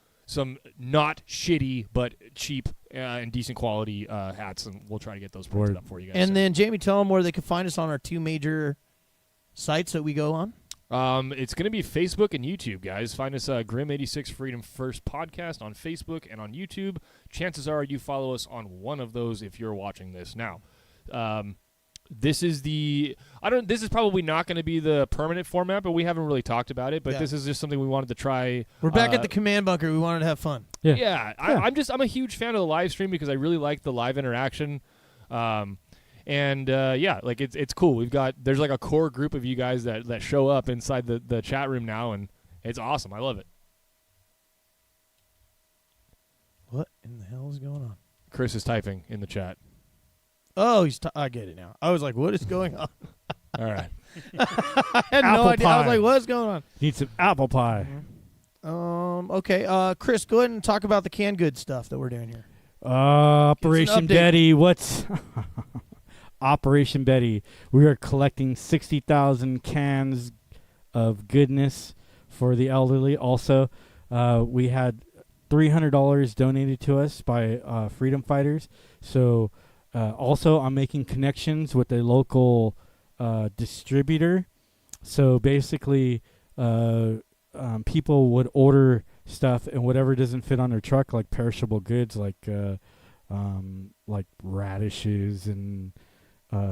not shitty but cheap and decent quality hats, and we'll try to get those printed Word. up for you guys. And soon. then Jamie, tell them where they can find us on our two major sites that we go on. It's going to be Facebook and YouTube, guys. Find us Grim 86 Freedom First Podcast on Facebook and on YouTube. Chances are you follow us on one of those if you're watching this now. This is this is probably not going to be the permanent format, but we haven't really talked about it. But Yeah. this is just something we wanted to try. We're back at the command bunker. We wanted to have fun. Yeah. I'm a huge fan of the live stream because I really like the live interaction. Like it's cool. There's like a core group of you guys that show up inside the chat room now, and it's awesome. I love it. What in the hell is going on? Chris is typing in the chat. Oh, I get it now. I was like, what is going on? All right. I had Apple no idea. I was pie. like, what's going on? Need some apple pie. Okay. Chris, go ahead and talk about the canned goods stuff that we're doing here. Operation update. Betty. What's Operation Betty? We are collecting 60,000 cans of goodness for the elderly. Also, we had $300 donated to us by freedom fighters. So, also, I'm making connections with a local distributor. So basically, people would order stuff, and whatever doesn't fit on their truck, like perishable goods, like radishes and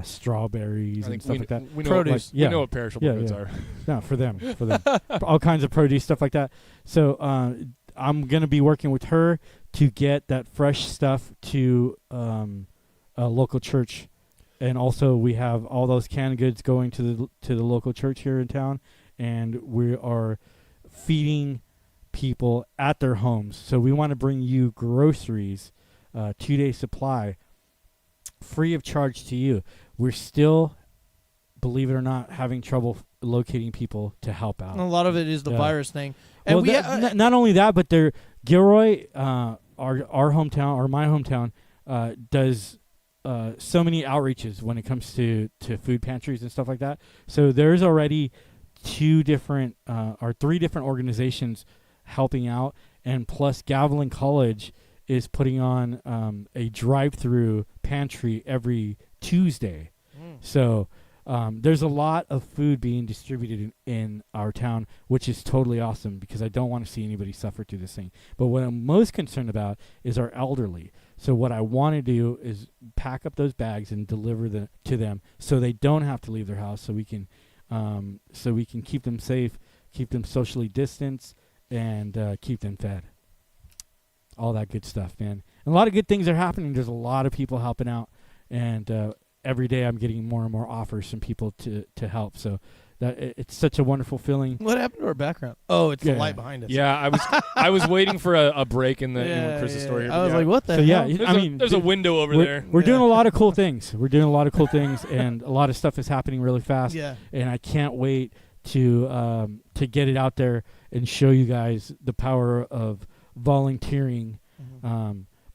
strawberries I and think stuff like that. We know, Produce. we know what perishable goods yeah. are. No, for them, all kinds of produce, stuff like that. So I'm gonna be working with her to get that fresh stuff to a local church, and also we have all those canned goods going to the local church here in town, and we are feeding people at their homes. So we want to bring you groceries, 2-day supply, free of charge to you. We're still, believe it or not, having trouble locating people to help out. And a lot of it is the virus thing. And Well, not only that, but Gilroy, our hometown, or my hometown, does so many outreaches when it comes to food pantries and stuff like that. So there's already 3 different organizations helping out, and plus Gavilan College is putting on a drive-through pantry every Tuesday. So there's a lot of food being distributed in our town, which is totally awesome, because I don't want to see anybody suffer through this thing. But what I'm most concerned about is our elderly. So what I want to do is pack up those bags and deliver them to them, so they don't have to leave their house, so we can keep them safe, keep them socially distanced, and keep them fed. All that good stuff, man. And a lot of good things are happening. There's a lot of people helping out, and every day I'm getting more and more offers from people to help. So that it's such a wonderful feeling. What happened to our background? Oh, it's the light behind us. Yeah, I was waiting for a break in Chris's story. I was like, what the hell? Yeah, there's a window over there. We're doing a lot of cool things. We're doing a lot of cool things, and a lot of stuff is happening really fast. Yeah. And I can't wait to get it out there and show you guys the power of volunteering.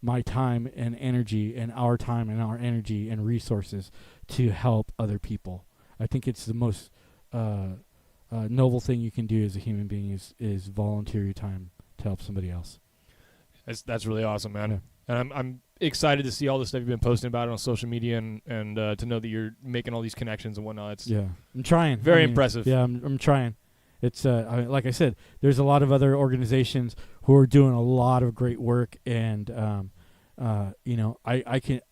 My time and energy, and our time and our energy and resources to help other people. I think it's the most noble thing you can do as a human being is volunteer your time to help somebody else. That's really awesome, man. Yeah. And I'm excited to see all the stuff you've been posting about it on social media, and to know that you're making all these connections and whatnot. I'm trying. Very impressive. Yeah, I'm trying. It's like I said, there's a lot of other organizations who are doing a lot of great work, and I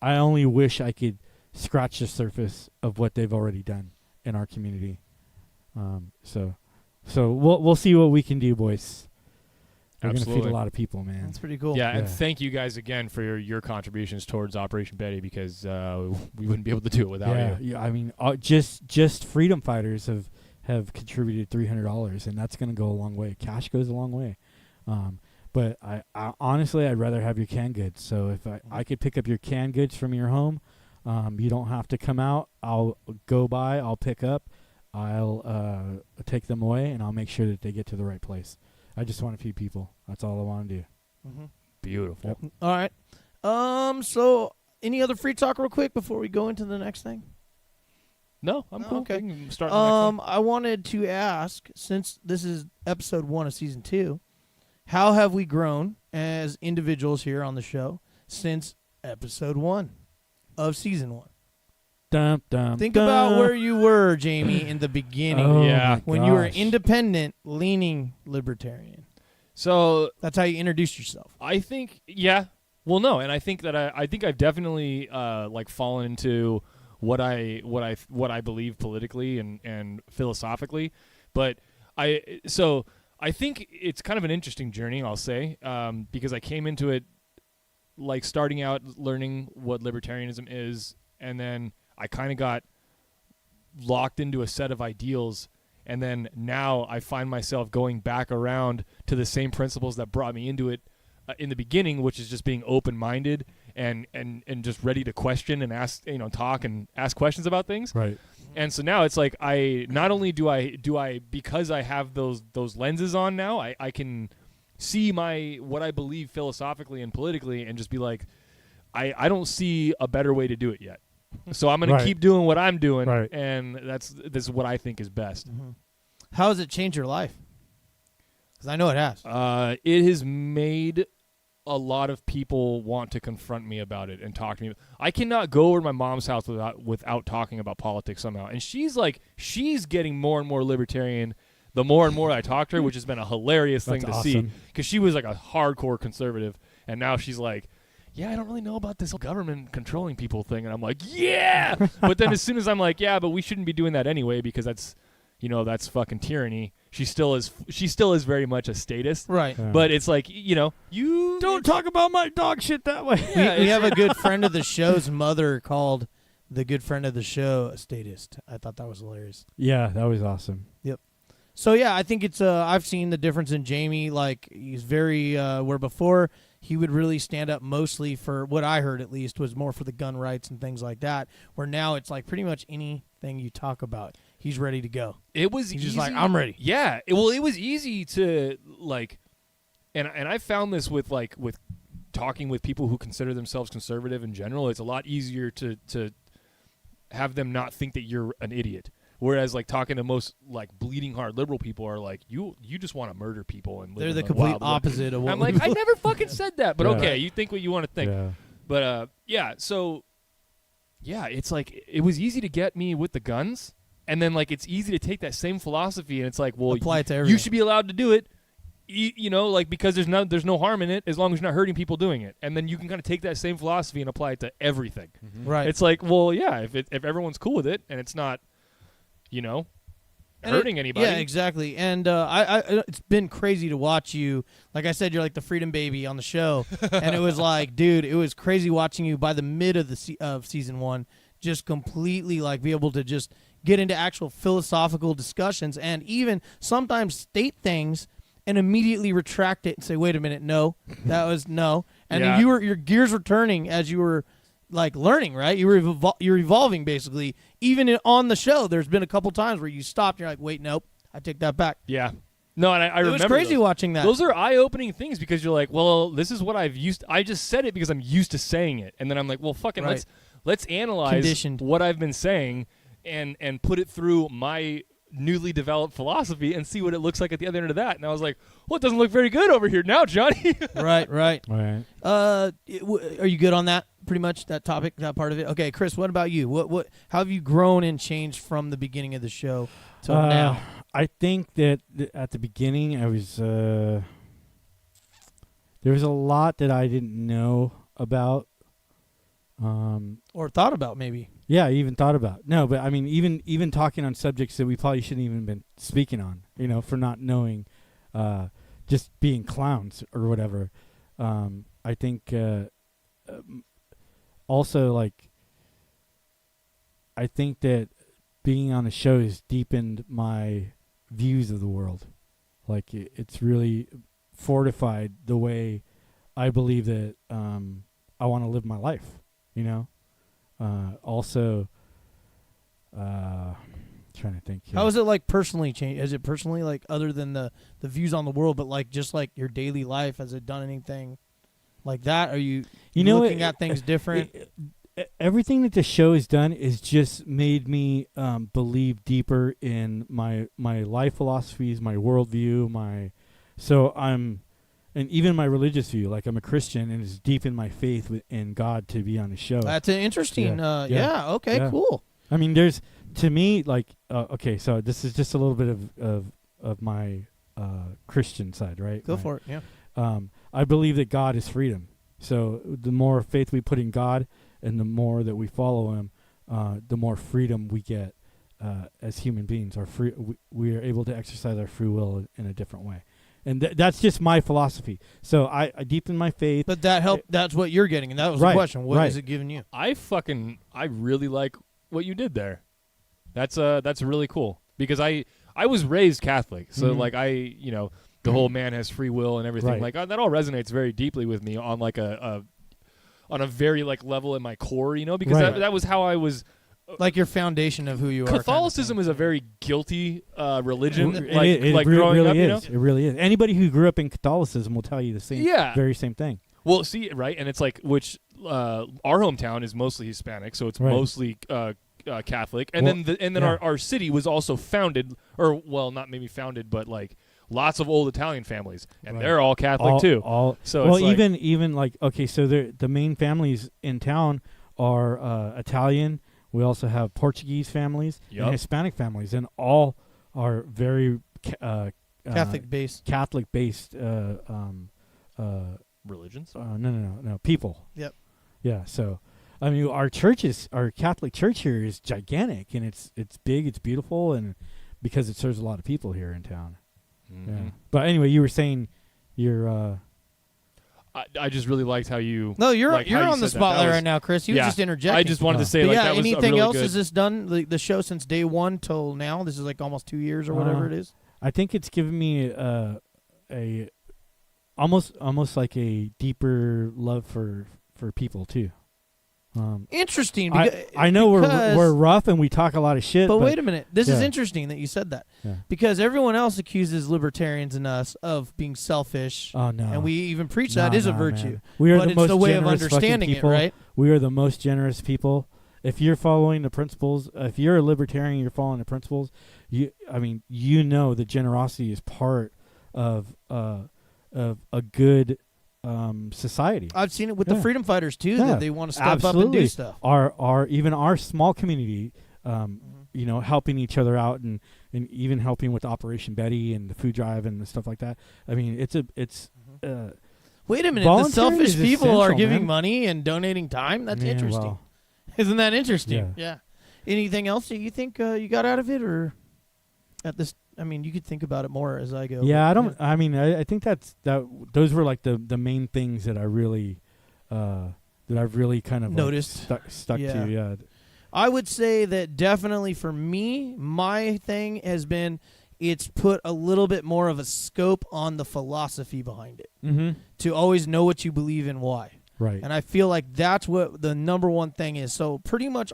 only wish I could scratch the surface of what they've already done in our community. So we'll see what we can do, boys. We're gonna feed a lot of people, man. That's pretty cool. Yeah, and thank you guys again for your contributions towards Operation Betty, because we wouldn't be able to do it without you. Yeah, I mean, just freedom fighters have contributed $300, and that's going to go a long way. Cash goes a long way. But I honestly, I'd rather have your canned goods. So if I could pick up your canned goods from your home, you don't have to come out. I'll go by, I'll pick up, I'll take them away, and I'll make sure that they get to the right place. I just want to feed people. That's all I want to do. Beautiful. Yep. All right. So any other free talk real quick before we go into the next thing? No, I'm cool. Okay. We can start the next one. I wanted to ask, since this is episode 1 of season 2, how have we grown as individuals here on the show since episode 1 of season 1? Dum, dum, Think dum. about where you were, Jamie, in the beginning. Oh Yeah. my when you were gosh. independent, leaning libertarian. So That's how you introduced yourself. I think, yeah. Well, no, and I think that I think I've definitely fallen into what I believe politically and philosophically, but I think it's kind of an interesting journey, I'll say, because I came into it like starting out learning what libertarianism is, and then I kind of got locked into a set of ideals, and then now I find myself going back around to the same principles that brought me into it in the beginning, which is just being open-minded and just ready to question and ask, talk and ask questions about things. Right. And so now it's like I not only do I because I have those lenses on now, I can see what I believe philosophically and politically, and just be like, I don't see a better way to do it yet. So I'm going to keep doing what I'm doing, and this is what I think is best. Mm-hmm. How has it changed your life? Because I know it has. It has made a lot of people want to confront me about it and talk to me. I cannot go over to my mom's house without talking about politics somehow. And she's getting more and more libertarian the more and more I talk to her, which has been a hilarious thing That's to see, awesome. because she was like a hardcore conservative, and now she's like, yeah, I don't really know about this government controlling people thing, and I'm like, yeah. But then as soon as I'm like, yeah, but we shouldn't be doing that anyway because that's, that's fucking tyranny. She still is very much a statist. Right. Yeah. But it's like, you Don't talk about my dog shit that way. Yeah, We have a good friend of the show's mother called the good friend of the show a statist. I thought that was hilarious. Yeah, that was awesome. So yeah, I think it's I've seen the difference in Jamie. Like he's very where before he would really stand up mostly for what I heard at least was more for the gun rights and things like that. Where now it's like pretty much anything you talk about, he's ready to go. It was He's easy. just like, I'm ready. Yeah. It was easy to like, and I found this with talking with people who consider themselves conservative in general. It's a lot easier to have them not think that you're an idiot. Whereas like talking to most like bleeding heart liberal people are like, you just want to murder people and live They're in the the complete wild opposite of what I'm like, I never fucking said that, but Yeah. okay, you think what you want to think. Yeah. But yeah, so yeah, it's like it was easy to get me with the guns, and then like it's easy to take that same philosophy and it's like, well, apply it to you everything. should be allowed to do it, like because there's no harm in it as long as you're not hurting people doing it, and then you can kind of take that same philosophy and apply it to everything. Right. It's like, well, yeah, if everyone's cool with it and it's not, And hurting anybody. Yeah, exactly. And I it's been crazy to watch you. Like I said, you're like the freedom baby on the show, and it was like, dude, it was crazy watching you by the mid of the of season 1, just completely like be able to just get into actual philosophical discussions, and even sometimes state things and immediately retract it and say, wait a minute, no, that was no, and Yeah. then your gears were turning as you were like learning, right? You're evolving basically. Even on the show, there's been a couple times where you stopped. And you're like, wait, nope, I take that back. Yeah. No, and I It remember was crazy those. watching that. Those are eye-opening things because you're like, well, this is what I just said it because I'm used to saying it, and then I'm like, well, fucking Right. let's analyze Conditioned. what I've been saying and put it through my newly developed philosophy and see what it looks like at the other end of that. And I was like, well, it doesn't look very good over here now, Johnny. right. Right. Are you good on that? Pretty much that topic, that part of it. Okay, Chris, what about you? What? How have you grown and changed from the beginning of the show till now? I think that at the beginning, I was there was a lot that I didn't know about. Or thought about maybe? Yeah, I even thought about. No, but I mean, even talking on subjects that we probably shouldn't even been speaking on. For not knowing, just being clowns or whatever. I think also like I think that being on the show has deepened my views of the world. Like it's really fortified the way I believe that I want to live my life. Also, trying to think. Here. How is it like personally change? Is it personally like other than the views on the world, but like just like your daily life? Has it done anything like that? Are you looking at things different? Everything that the show has done is just made me believe deeper in my life philosophies, my worldview, and even my religious view. Like I'm a Christian, and it's deep in my faith in God to be on the show. That's an interesting. Yeah. Okay. Yeah. Cool. I mean, there's to me like okay, so this is just a little bit of my Christian side, right? Go for it. Yeah. I believe that God is freedom. So the more faith we put in God, and the more that we follow Him, the more freedom we get as human beings. We are able to exercise our free will in a different way, and that's just my philosophy. So I deepen my faith. But that helped. That's what you're getting, and that was Right, the question. What right. is it giving you? I really like what you did there. That's really cool because I was raised Catholic, so Mhm. like the whole man has free will and everything. Right. Like that all resonates very deeply with me on like on a very like level in my core, because Right. that was how I was. Like your foundation of who you are. Catholicism is a very guilty religion. It like really growing up, is. It really is. Anybody who grew up in Catholicism will tell you the same. Yeah. Very same thing. Well, see, right, and it's like our hometown is mostly Hispanic, so it's Right. mostly Catholic, and Well, then yeah. our city was also founded, or well, not maybe founded, but like lots of old Italian families, and Right. they're all Catholic too. So well, it's like, even like okay, so the main families in town are Italian. We also have Portuguese families Yup. and Hispanic families, and all are very Catholic based Religions. no people. Yep. Yeah. So, I mean, our Catholic church here is gigantic, and it's big, it's beautiful, and because it serves a lot of people here in town. Mm-hmm. Yeah. But anyway, you were saying you're. I just really liked how you. No, you're like how you on the said that. spotlight That was- right now, Chris. You were just interjecting. I just wanted to say But like yeah, that was a anything really else? good. Is this done the show since day one till now? This is like almost 2 years or whatever it is. I think it's given me a almost like a deeper love for people too. Interesting. I know because- we're rough and we talk a lot of shit. But wait a minute. This is yeah. interesting that you said that. Yeah. Because everyone else accuses libertarians and us of being selfish. Oh no. And we even preach that is a virtue. Man. We are But the it's most the way of generous understanding fucking people. it, right? We are the most generous people. If you're following the principles, if you're a libertarian, you're following the principles. You know that generosity is part of a good society. I've seen it with the freedom fighters too. That they want to step up and do stuff. Even our small community, helping each other out and even helping with Operation Betty and the food drive and the stuff like that. I mean, it's Wait a minute. The volunteering selfish is people are essential, giving man. money and donating time. That's Yeah, interesting. well, Isn't that interesting? Yeah. Anything else that you think you got out of it, or at this? I mean, you could think about it more as I go. yeah, I don't. I mean, I think those were like the main things that I really that I've really kind of noticed, stuck to. Yeah. I would say that definitely for me, my thing has been it's put a little bit more of a scope on the philosophy behind it. Mm-hmm. To always know what you believe and why. Right. And I feel like that's what the number one thing is. So pretty much,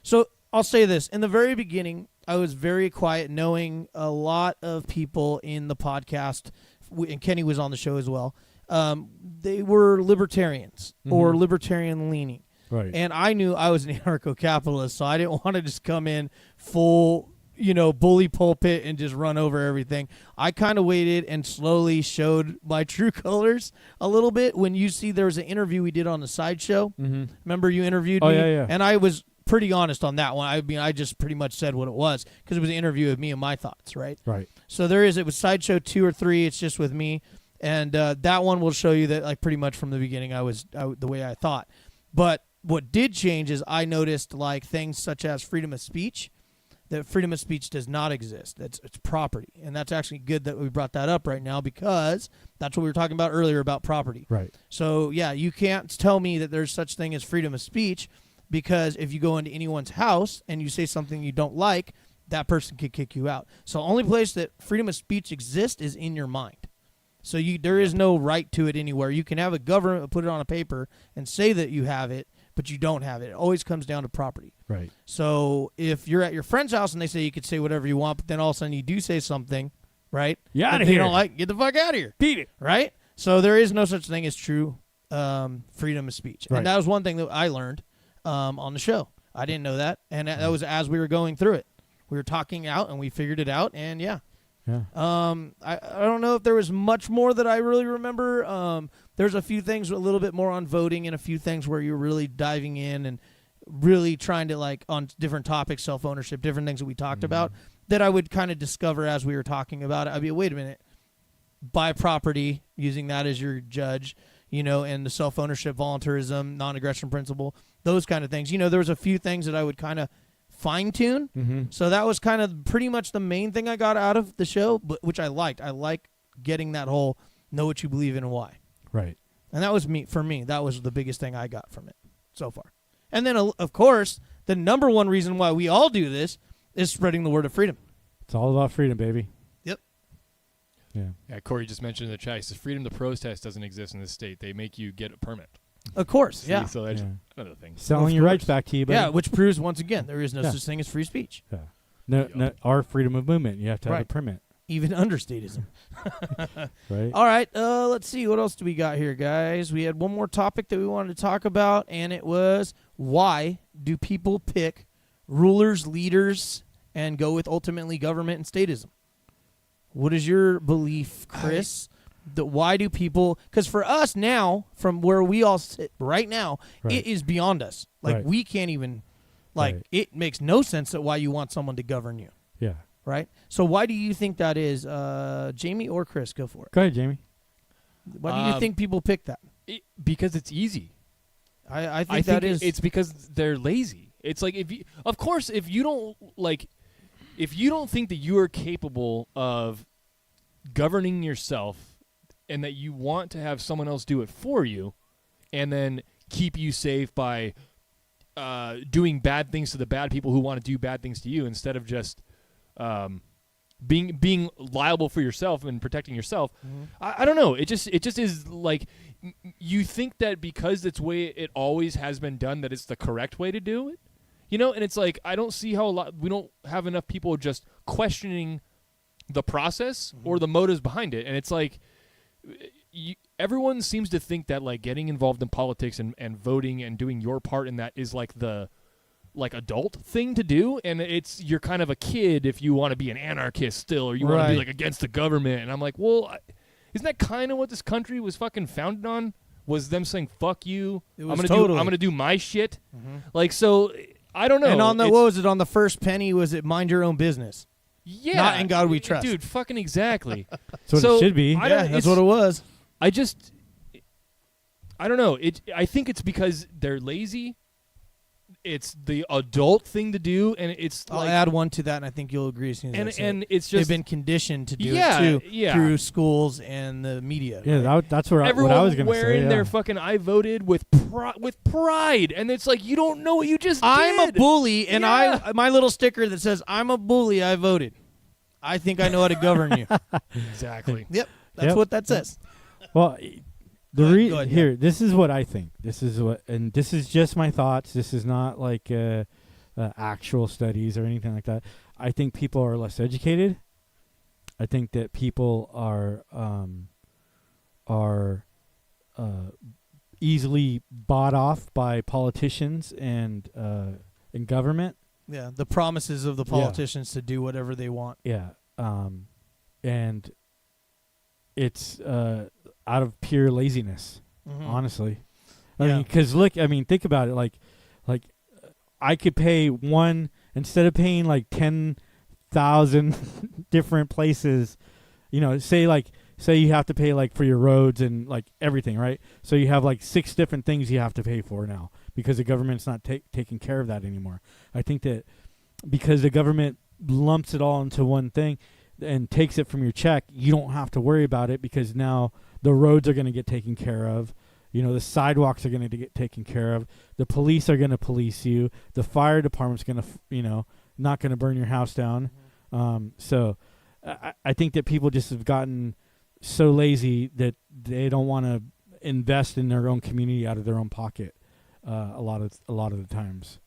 so I'll say this. In the very beginning, I was very quiet, knowing a lot of people in the podcast, and Kenny was on the show as well. They were libertarians or libertarian leaning. Right. And I knew I was an anarcho-capitalist, so I didn't want to just come in full, bully pulpit and just run over everything. I kind of waited and slowly showed my true colors a little bit. When you see there was an interview we did on the sideshow. Mm-hmm. Remember you interviewed me? Yeah. And I was pretty honest on that one. I mean, I just pretty much said what it was because it was an interview of me and my thoughts, right? Right. So it was sideshow 2 or 3. It's just with me. And that one will show you that like pretty much from the beginning I was the way I thought. But what did change is I noticed like things such as freedom of speech. That freedom of speech does not exist. It's property. And that's actually good that we brought that up right now because that's what we were talking about earlier about property. Right. So, yeah, you can't tell me that there's such thing as freedom of speech because if you go into anyone's house and you say something you don't like, that person could kick you out. So the only place that freedom of speech exists is in your mind. So there is no right to it anywhere. You can have a government put it on a paper and say that you have it, but you don't have it. It always comes down to property. Right. So if you're at your friend's house and they say you could say whatever you want, but then all of a sudden you do say something, right? You out that of they here. don't like, get the fuck out of here. Beat it. Right? So there is no such thing as true freedom of speech. Right. And that was one thing that I learned on the show. I didn't know that. And that was as we were going through it. We were talking out and we figured it out. And yeah. Yeah. I don't know if there was much more that I really remember. There's a few things a little bit more on voting and a few things where you're really diving in and really trying to like on different topics, self-ownership, different things that we talked about that I would kind of discover as we were talking about it. I'd be, wait a minute, buy property, using that as your judge, and the self-ownership, voluntarism, non-aggression principle, those kind of things. There was a few things that I would kind of fine-tune. Mm-hmm. So that was kind of pretty much the main thing I got out of the show, but which I liked. I like getting that whole know what you believe in and why. Right. And that was for me, that was the biggest thing I got from it so far. And then, of course, the number one reason why we all do this is spreading the word of freedom. It's all about freedom, baby. Yep. Yeah, Corey just mentioned in the chat, he says freedom to protest doesn't exist in this state. They make you get a permit. Of course, See, yeah. So that's another thing. Selling your rights back to you, buddy. Yeah, which proves, once again, there is no such thing as free speech. Yeah. No, our freedom of movement. You have to have a permit. Even under statism. Right. All right, let's see. What else do we got here, guys? We had one more topic that we wanted to talk about, and it was why do people pick rulers, leaders, and go with ultimately government and statism? What is your belief, Chris? Why do people... Because for us now, from where we all sit right now, it is beyond us. Like, we can't even... Like, it makes no sense that why you want someone to govern you. Yeah. right? So why do you think that is? Jamie or Chris, go for it. Go ahead, Jamie. Why do you think people pick that? Because it's easy. I think that is. It's because they're lazy. It's like if you don't think that you are capable of governing yourself and that you want to have someone else do it for you and then keep you safe by doing bad things to the bad people who want to do bad things to you instead of just being liable for yourself and protecting yourself. I don't know. It just is like you think that because it's the way it always has been done that it's the correct way to do it. You know, and it's like I don't see how we don't have enough people just questioning the process or the motives behind it. And it's like everyone seems to think that like getting involved in politics and voting and doing your part in that is like the adult thing to do, and you're kind of a kid if you want to be an anarchist still or you want to be like against the government. And I'm like, well, isn't that kind of what this country was fucking founded on? Was them saying fuck you? I'm gonna do my shit. Like, so I don't know. And on the what was it on the first penny? Was it mind your own business? Yeah, not in God we trust, dude. Fucking exactly. That's what it should be. That's what it was. I don't know. I think it's because they're lazy. It's the adult thing to do, and it's. I'll add one to that, and I think you'll agree. As soon as and it's just they've been conditioned to do it too through schools and the media. Yeah, that's what I was going to say. Everyone wearing their fucking "I voted" with pride, and it's like you don't know what you just did. I'm a bully, and my little sticker that says "I'm a bully, I voted." I think I know how to govern you. Exactly. Yep, that's what that says. Well. Here, this is what I think. This is just my thoughts. This is not like actual studies or anything like that. I think people are less educated. I think that people are easily bought off by politicians and government. Yeah, the promises of the politicians to do whatever they want. Yeah, and it's out of pure laziness, honestly. I mean, because think about it. Like I could pay one instead of paying like 10,000 different places. You know, say you have to pay like for your roads and like everything, right? So you have like 6 different things you have to pay for now because the government's not taking care of that anymore. I think that because the government lumps it all into one thing and takes it from your check, you don't have to worry about it because now the roads are going to get taken care of. You know, the sidewalks are going to get taken care of. The police are going to police you. The fire department's going to, not going to burn your house down. So I think that people just have gotten so lazy that they don't want to invest in their own community out of their own pocket a lot of the times.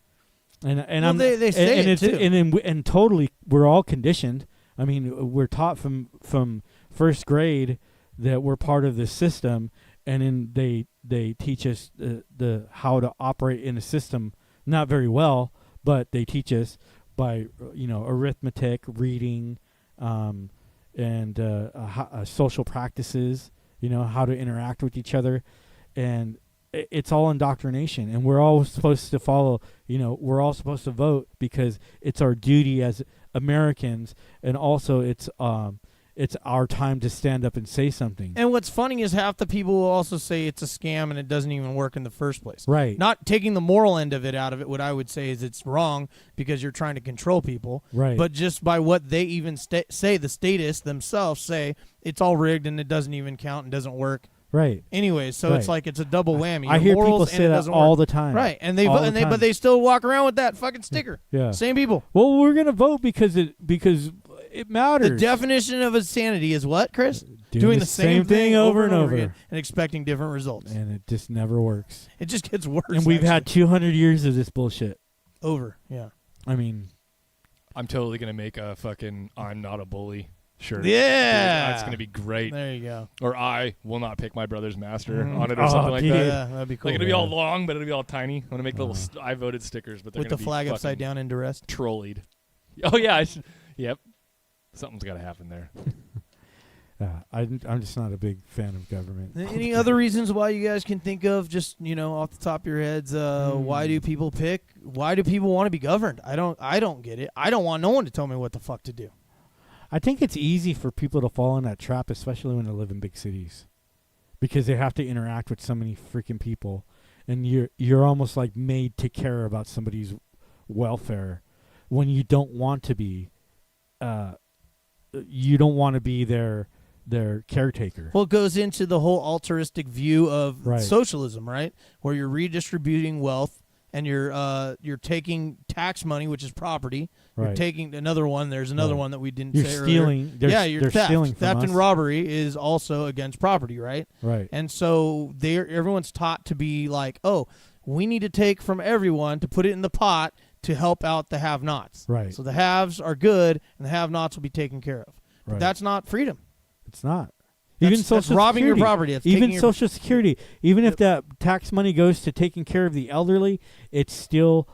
And they say it too. And totally, we're all conditioned. I mean, we're taught from first grade that we're part of this system, and then they teach us the how to operate in a system, not very well, but they teach us by arithmetic, reading, and social practices. How to interact with each other, and it's all indoctrination. And we're all supposed to follow. We're all supposed to vote because it's our duty as Americans, and also it's our time to stand up and say something. And what's funny is half the people will also say it's a scam and it doesn't even work in the first place. Right. Not taking the moral end of it out of it, what I would say is it's wrong because you're trying to control people. Right. But just by what they even say, the statists themselves say, it's all rigged and it doesn't even count and doesn't work. Right. Anyways, so it's like it's a double whammy. I hear people say that all the time. Right. And but they still walk around with that fucking sticker. Yeah. Same people. Well, we're gonna vote because it matters. The definition of insanity is what, Chris? Doing the same thing over and over again and expecting different results. And it just never works. It just gets worse. And we've had 200 years of this bullshit. Over. Yeah. I mean, I'm totally gonna make a fucking "I'm not a bully" shirt. Yeah, that's gonna be great. There you go. Or "I will not pick my brother's master" on it, or something like that. Yeah, that'd be cool. Like it'll be all long, but it'll be all tiny. I'm gonna make little "I voted" stickers, but they're with gonna the flag be upside down in duress. Trolleyed. Oh yeah, yep. Something's got to happen there. I'm just not a big fan of government. Any other reasons why you guys can think of, just off the top of your heads? Why do people pick? Why do people want to be governed? I don't get it. I don't want no one to tell me what the fuck to do. I think it's easy for people to fall in that trap, especially when they live in big cities, because they have to interact with so many freaking people, and you're almost like made to care about somebody's welfare when you don't want to be. You don't want to be their caretaker. Well, it goes into the whole altruistic view of Right. socialism, right? Where you're redistributing wealth and you're taking tax money, which is property. You're Right. taking another one. There's another Right. one that we didn't You're say stealing. earlier. You're they're theft. stealing from Theft us. and robbery is also against property, right? Right. And so everyone's taught to be like, oh, we need to take from everyone to put it in the pot to help out the have-nots. Right. So the haves are good, and the have-nots will be taken care of. But Right. that's not freedom. It's not. That's, Even that's Social robbing Security. your property. That's Even taking your, Social Security. Even if that tax money goes to taking care of the elderly, it's still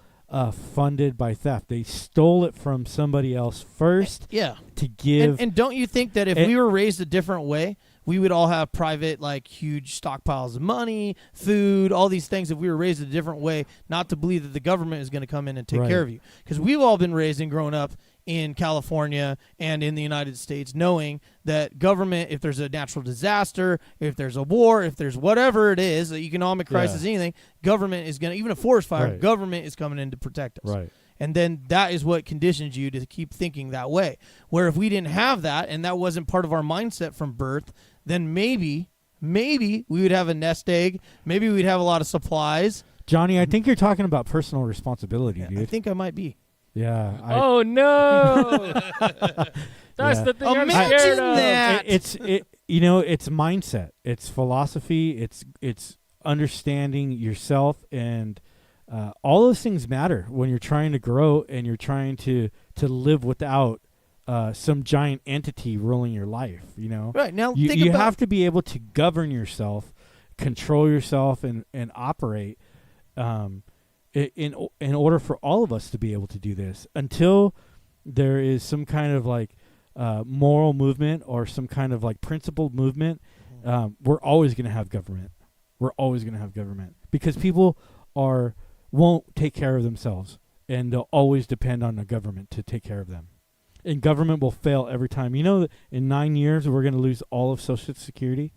funded by theft. They stole it from somebody else first yeah. to give. And don't you think that if And- we were raised a different way, we would all have private, like, huge stockpiles of money, food, all these things if we were raised a different way, not to believe that the government is going to come in and take Right. care of you? Because we've all been raised and grown up in California and in the United States knowing that government, if there's a natural disaster, if there's a war, if there's whatever it is, an economic crisis, anything, government is going to, even a forest fire, Right. government is coming in to protect us. right. And then that is what conditions you to keep thinking that way. Where if we didn't have that and that wasn't part of our mindset from birth, then maybe we would have a nest egg. Maybe we'd have a lot of supplies. Johnny, I think you're talking about personal responsibility, Yeah, dude. I think I might be. Yeah. Oh no! That's Yeah. the thing I'm Imagine scared of. that. It's mindset. It's philosophy. It's understanding yourself, and all those things matter when you're trying to grow and you're trying to live without some giant entity ruling your life. You know, Right. Now you, think you about have to be able to govern yourself, control yourself, and operate in order for all of us to be able to do this. Until there is some kind of like moral movement or some kind of like principled movement, we're always going to have government. We're always going to have government because people won't take care of themselves, and they'll always depend on the government to take care of them. And government will fail every time. You know that in 9 years we're going to lose all of Social Security,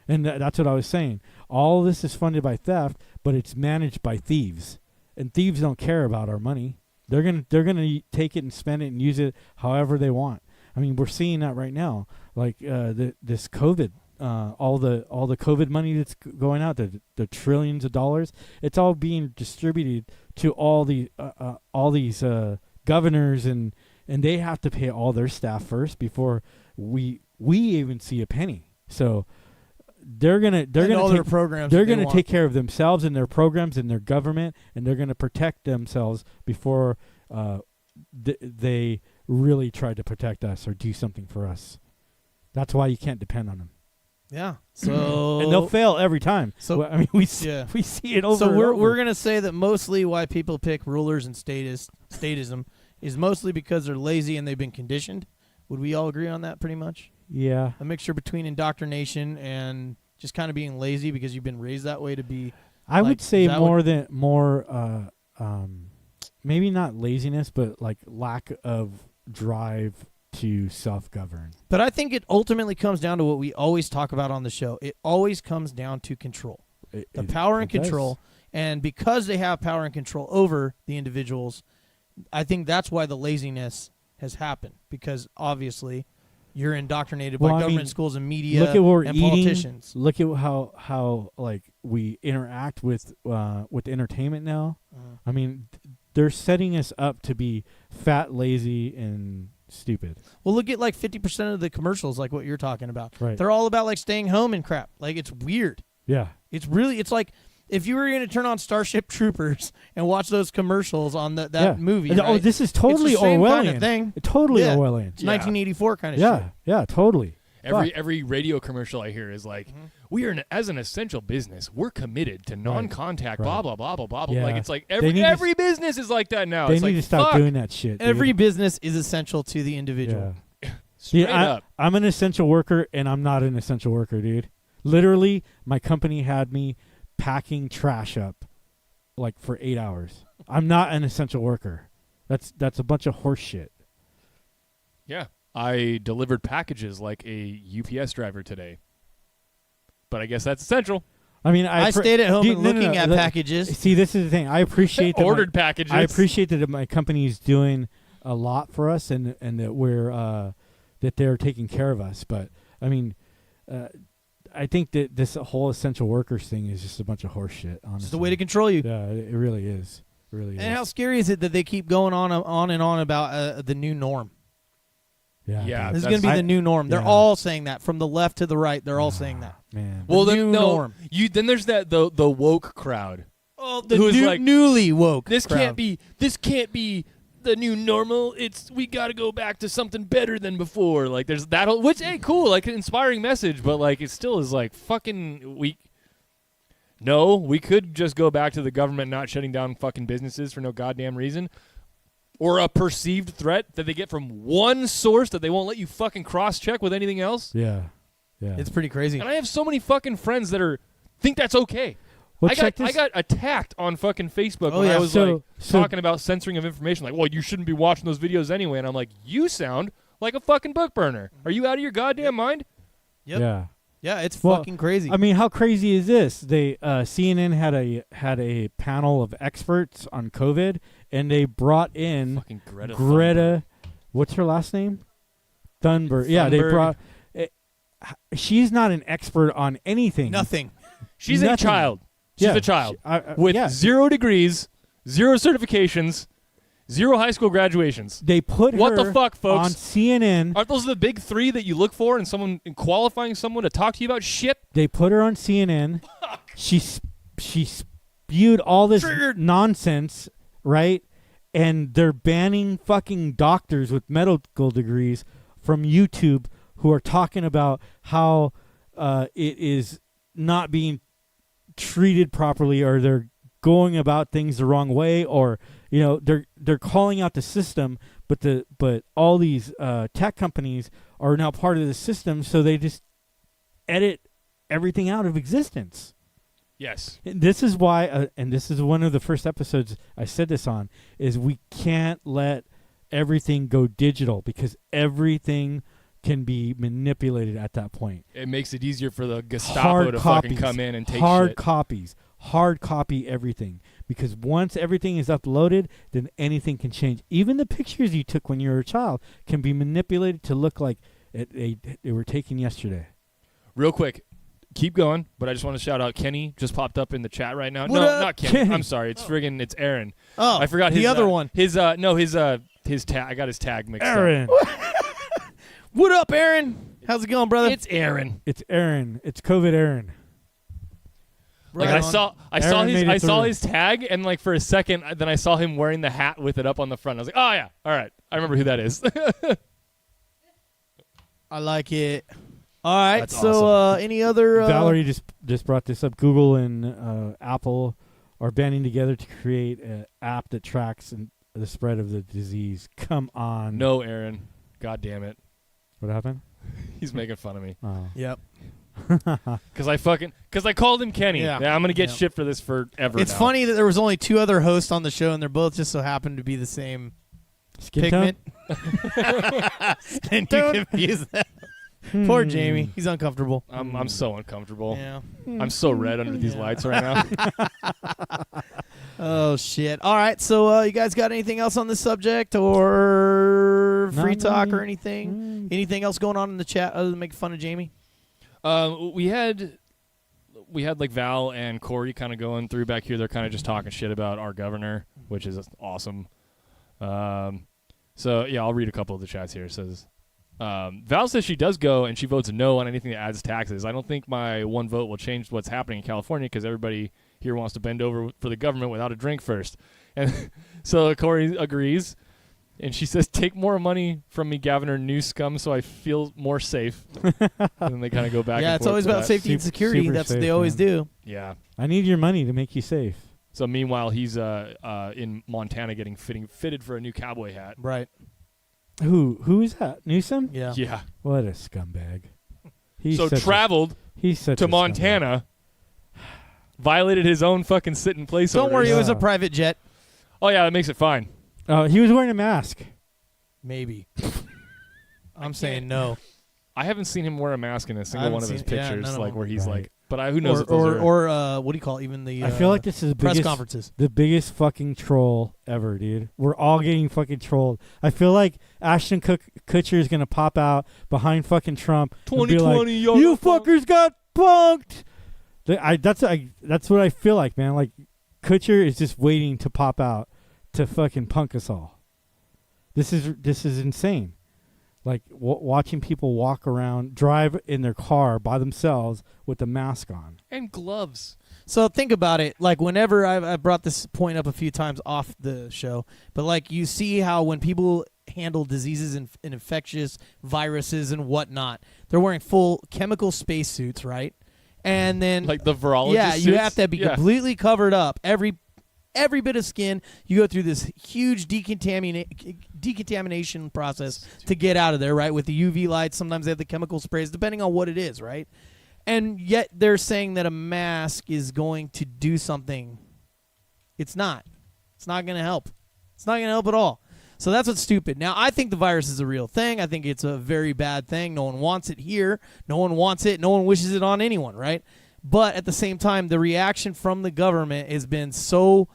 and that's what I was saying. All of this is funded by theft, but it's managed by thieves, and thieves don't care about our money. They're gonna take it and spend it and use it however they want. I mean, we're seeing that right now. Like this COVID, all the COVID money that's going out, the trillions of dollars, it's all being distributed to all these governors, and they have to pay all their staff first before we even see a penny. So they're gonna all their take, programs. they're that they gonna want. take care of themselves and their programs and their government, and they're gonna protect themselves before they really try to protect us or do something for us. That's why you can't depend on them. Yeah. So And they'll fail every time. So- Well, I mean, we see it over. So and we're over. gonna say that mostly why people pick rulers and statism is mostly because they're lazy and they've been conditioned. Would we all agree on that pretty much? Yeah. A mixture between indoctrination and just kind of being lazy because you've been raised that way to be. I Like, would say is that more maybe not laziness, but like lack of drive to self-govern. But I think it ultimately comes down to what we always talk about on the show. It always comes down to control. The power and control. And because they have power and control over the individuals, I think that's why the laziness has happened. Because obviously you're indoctrinated by Well, I government, mean, schools, and media Look at what we're and eating. politicians. Look at how like we interact with entertainment now. I mean, they're setting us up to be fat, lazy, and stupid. Well, look at like 50% of the commercials, like what you're talking about. Right. They're all about like staying home and crap. Like it's weird. Yeah. It's like if you were going to turn on Starship Troopers and watch those commercials on that movie. Oh, right? this is totally it's the same Orwellian. kind of thing. Totally Yeah. Orwellian. It's 1984 kind of Yeah. shit. Yeah. Totally. Every radio commercial I hear is like, Mm-hmm. we are as an essential business, we're committed to non-contact, Right. blah blah blah blah blah. Yeah. Like it's like They need every to business is like that now. They It's need like, to stop fuck. doing that shit. Dude. Every business is essential to the individual. Yeah. Straight Yeah, up. I'm an essential worker, and I'm not an essential worker, dude. Literally, my company had me packing trash up like for 8 hours. I'm not an essential worker. That's a bunch of horse shit. Yeah. I delivered packages like a UPS driver today. But I guess that's essential. I mean, I stayed at home and looking at packages. See, this is the thing. I appreciate that Ordered packages. I appreciate that my company is doing a lot for us, and that we're that they're taking care of us. But I mean, I think that this whole essential workers thing is just a bunch of horse shit. Honestly, It's the way to control you. Yeah, it really is. It really is. And how scary is it that they keep going on and on about the new norm? Yeah. This is going to be the new norm. They're yeah. all saying that. From the left to the right, they're all saying that. Man. Well, The then new norm. Then there's that the woke crowd. Oh, the Who is like, newly woke. This crowd. can't be the new normal. We got to go back to something better than before. Like there's that whole, which hey, cool, like an inspiring message, but like it still is like fucking No, we could just go back to the government not shutting down fucking businesses for no goddamn reason. Or a perceived threat that they get from one source that they won't let you fucking cross-check with anything else. Yeah. It's pretty crazy. And I have so many fucking friends that think that's okay. Well, I got attacked on fucking Facebook Oh, when yeah. I was So talking about censoring of information. Like, well, you shouldn't be watching those videos anyway. And I'm like, you sound like a fucking book burner. Are you out of your goddamn mind? Yep. Yeah. Yeah, it's Well, fucking crazy. I mean, how crazy is this? They CNN had a panel of experts on COVID, and they brought in Fucking Greta. Greta. What's her last name? Thunberg. Yeah, they Thunberg. brought. She's not an expert on anything. Nothing. She's a Nothing. child. She's Yeah, a child with with 0 degrees, 0 certifications, 0 high school graduations. They put What her the fuck, folks? on CNN. Aren't those the big 3 that you look for in qualifying someone to talk to you about shit? They put her on CNN. She spewed all this Triggered. nonsense, right? And they're banning fucking doctors with medical degrees from YouTube who are talking about how it is not being treated properly, or they're going about things the wrong way, or they're calling out the system, but all these tech companies are now part of the system, so they just edit everything out of existence. Yes. And this is why, and this is one of the first episodes I said this on, is we can't let everything go digital, because everything can be manipulated at that point. It makes it easier for the Gestapo to fucking come in and take hard shit. copies, hard copy everything, because once everything is uploaded, then anything can change. Even the pictures you took when you were a child can be manipulated to look like they were taken yesterday. Real quick, keep going, but I just want to shout out Kenny. Just popped up in the chat right now. What no, up? not Kenny. Kenny. I'm sorry. It's it's Aaron. Oh, I forgot his the other one. His tag. I got his tag mixed Aaron. What up, Aaron? How's it going, brother? It's Aaron. It's Aaron. It's COVID Aaron. Like Right I saw Aaron made it through. his tag, and like for a second, then I saw him wearing the hat with it up on the front. I was like, oh yeah, all right, I remember who that is. I like it. All right. That's so, awesome. any other? Valerie just brought this up. Google and Apple are banding together to create an app that tracks the spread of the disease. Come on. No, Aaron. God damn it. What happened? He's making fun of me. Oh. Yep. Because I called him Kenny. Yeah. I'm going to get Yeah. shit for this forever It's now. funny that there was only 2 other hosts on the show, and they're both just so happened to be the same Skin tone? pigment. And you confuse that. Poor Jamie. He's uncomfortable. I'm so uncomfortable. Yeah. I'm so red under these Yeah. lights right now. Oh shit! All right, so you guys got anything else on this subject, or free Not talk, really. or anything? Anything else going on in the chat other than making fun of Jamie? We had like Val and Corey kind of going through back here. They're kind of just talking shit about our governor, which is awesome. So yeah, I'll read a couple of the chats here. It says, Val says she does go and she votes no on anything that adds taxes. I don't think my one vote will change what's happening in California because everybody here wants to bend over for the government without a drink first. And so Corey agrees. And she says, take more money from me, Governor Newscum, so I feel more safe. And then they kind of go back Yeah, and it's forth always with about that. safety and Super- security. super That's what safe, they always man. do. Yeah. I need your money to make you safe. So meanwhile, he's in Montana getting fitted for a new cowboy hat. Right. Who is that? Newsom? Yeah. Yeah. What a scumbag. So traveled he's such to a scumbag. Montana, violated his own fucking sit in place Don't orders. worry, it was a Yeah. private jet. Oh yeah, that makes it fine. He was wearing a mask. Maybe. I'm saying no. I haven't seen him wear a mask in a single one of his pictures, none of like them. where he's Right. like. But who knows? Or what do you call it? Even the I feel like this is press biggest, conferences. the biggest fucking troll ever, dude. We're all getting fucking trolled. I feel like Ashton Kutcher is gonna pop out behind fucking Trump and be like, 2020, "You fuckers got punked." That's what I feel like, man. Like Kutcher is just waiting to pop out to fucking punk us all. This is insane. Like watching people walk around, drive in their car by themselves with a mask on. And gloves. So think about it. Like whenever I've brought this point up a few times off the show, but like you see how when people handle diseases and infectious viruses and whatnot, they're wearing full chemical spacesuits, right? And then Like the virologist yeah, you suits? have to be completely covered up. Every bit of skin, you go through this huge decontamination process to get out of there, right? With the UV lights, sometimes they have the chemical sprays, depending on what it is, right? And yet they're saying that a mask is going to do something. It's not. It's not going to help. It's not going to help at all. So that's what's stupid. Now, I think the virus is a real thing. I think it's a very bad thing. No one wants it here. No one wants it. No one wishes it on anyone, right? But at the same time, the reaction from the government has been so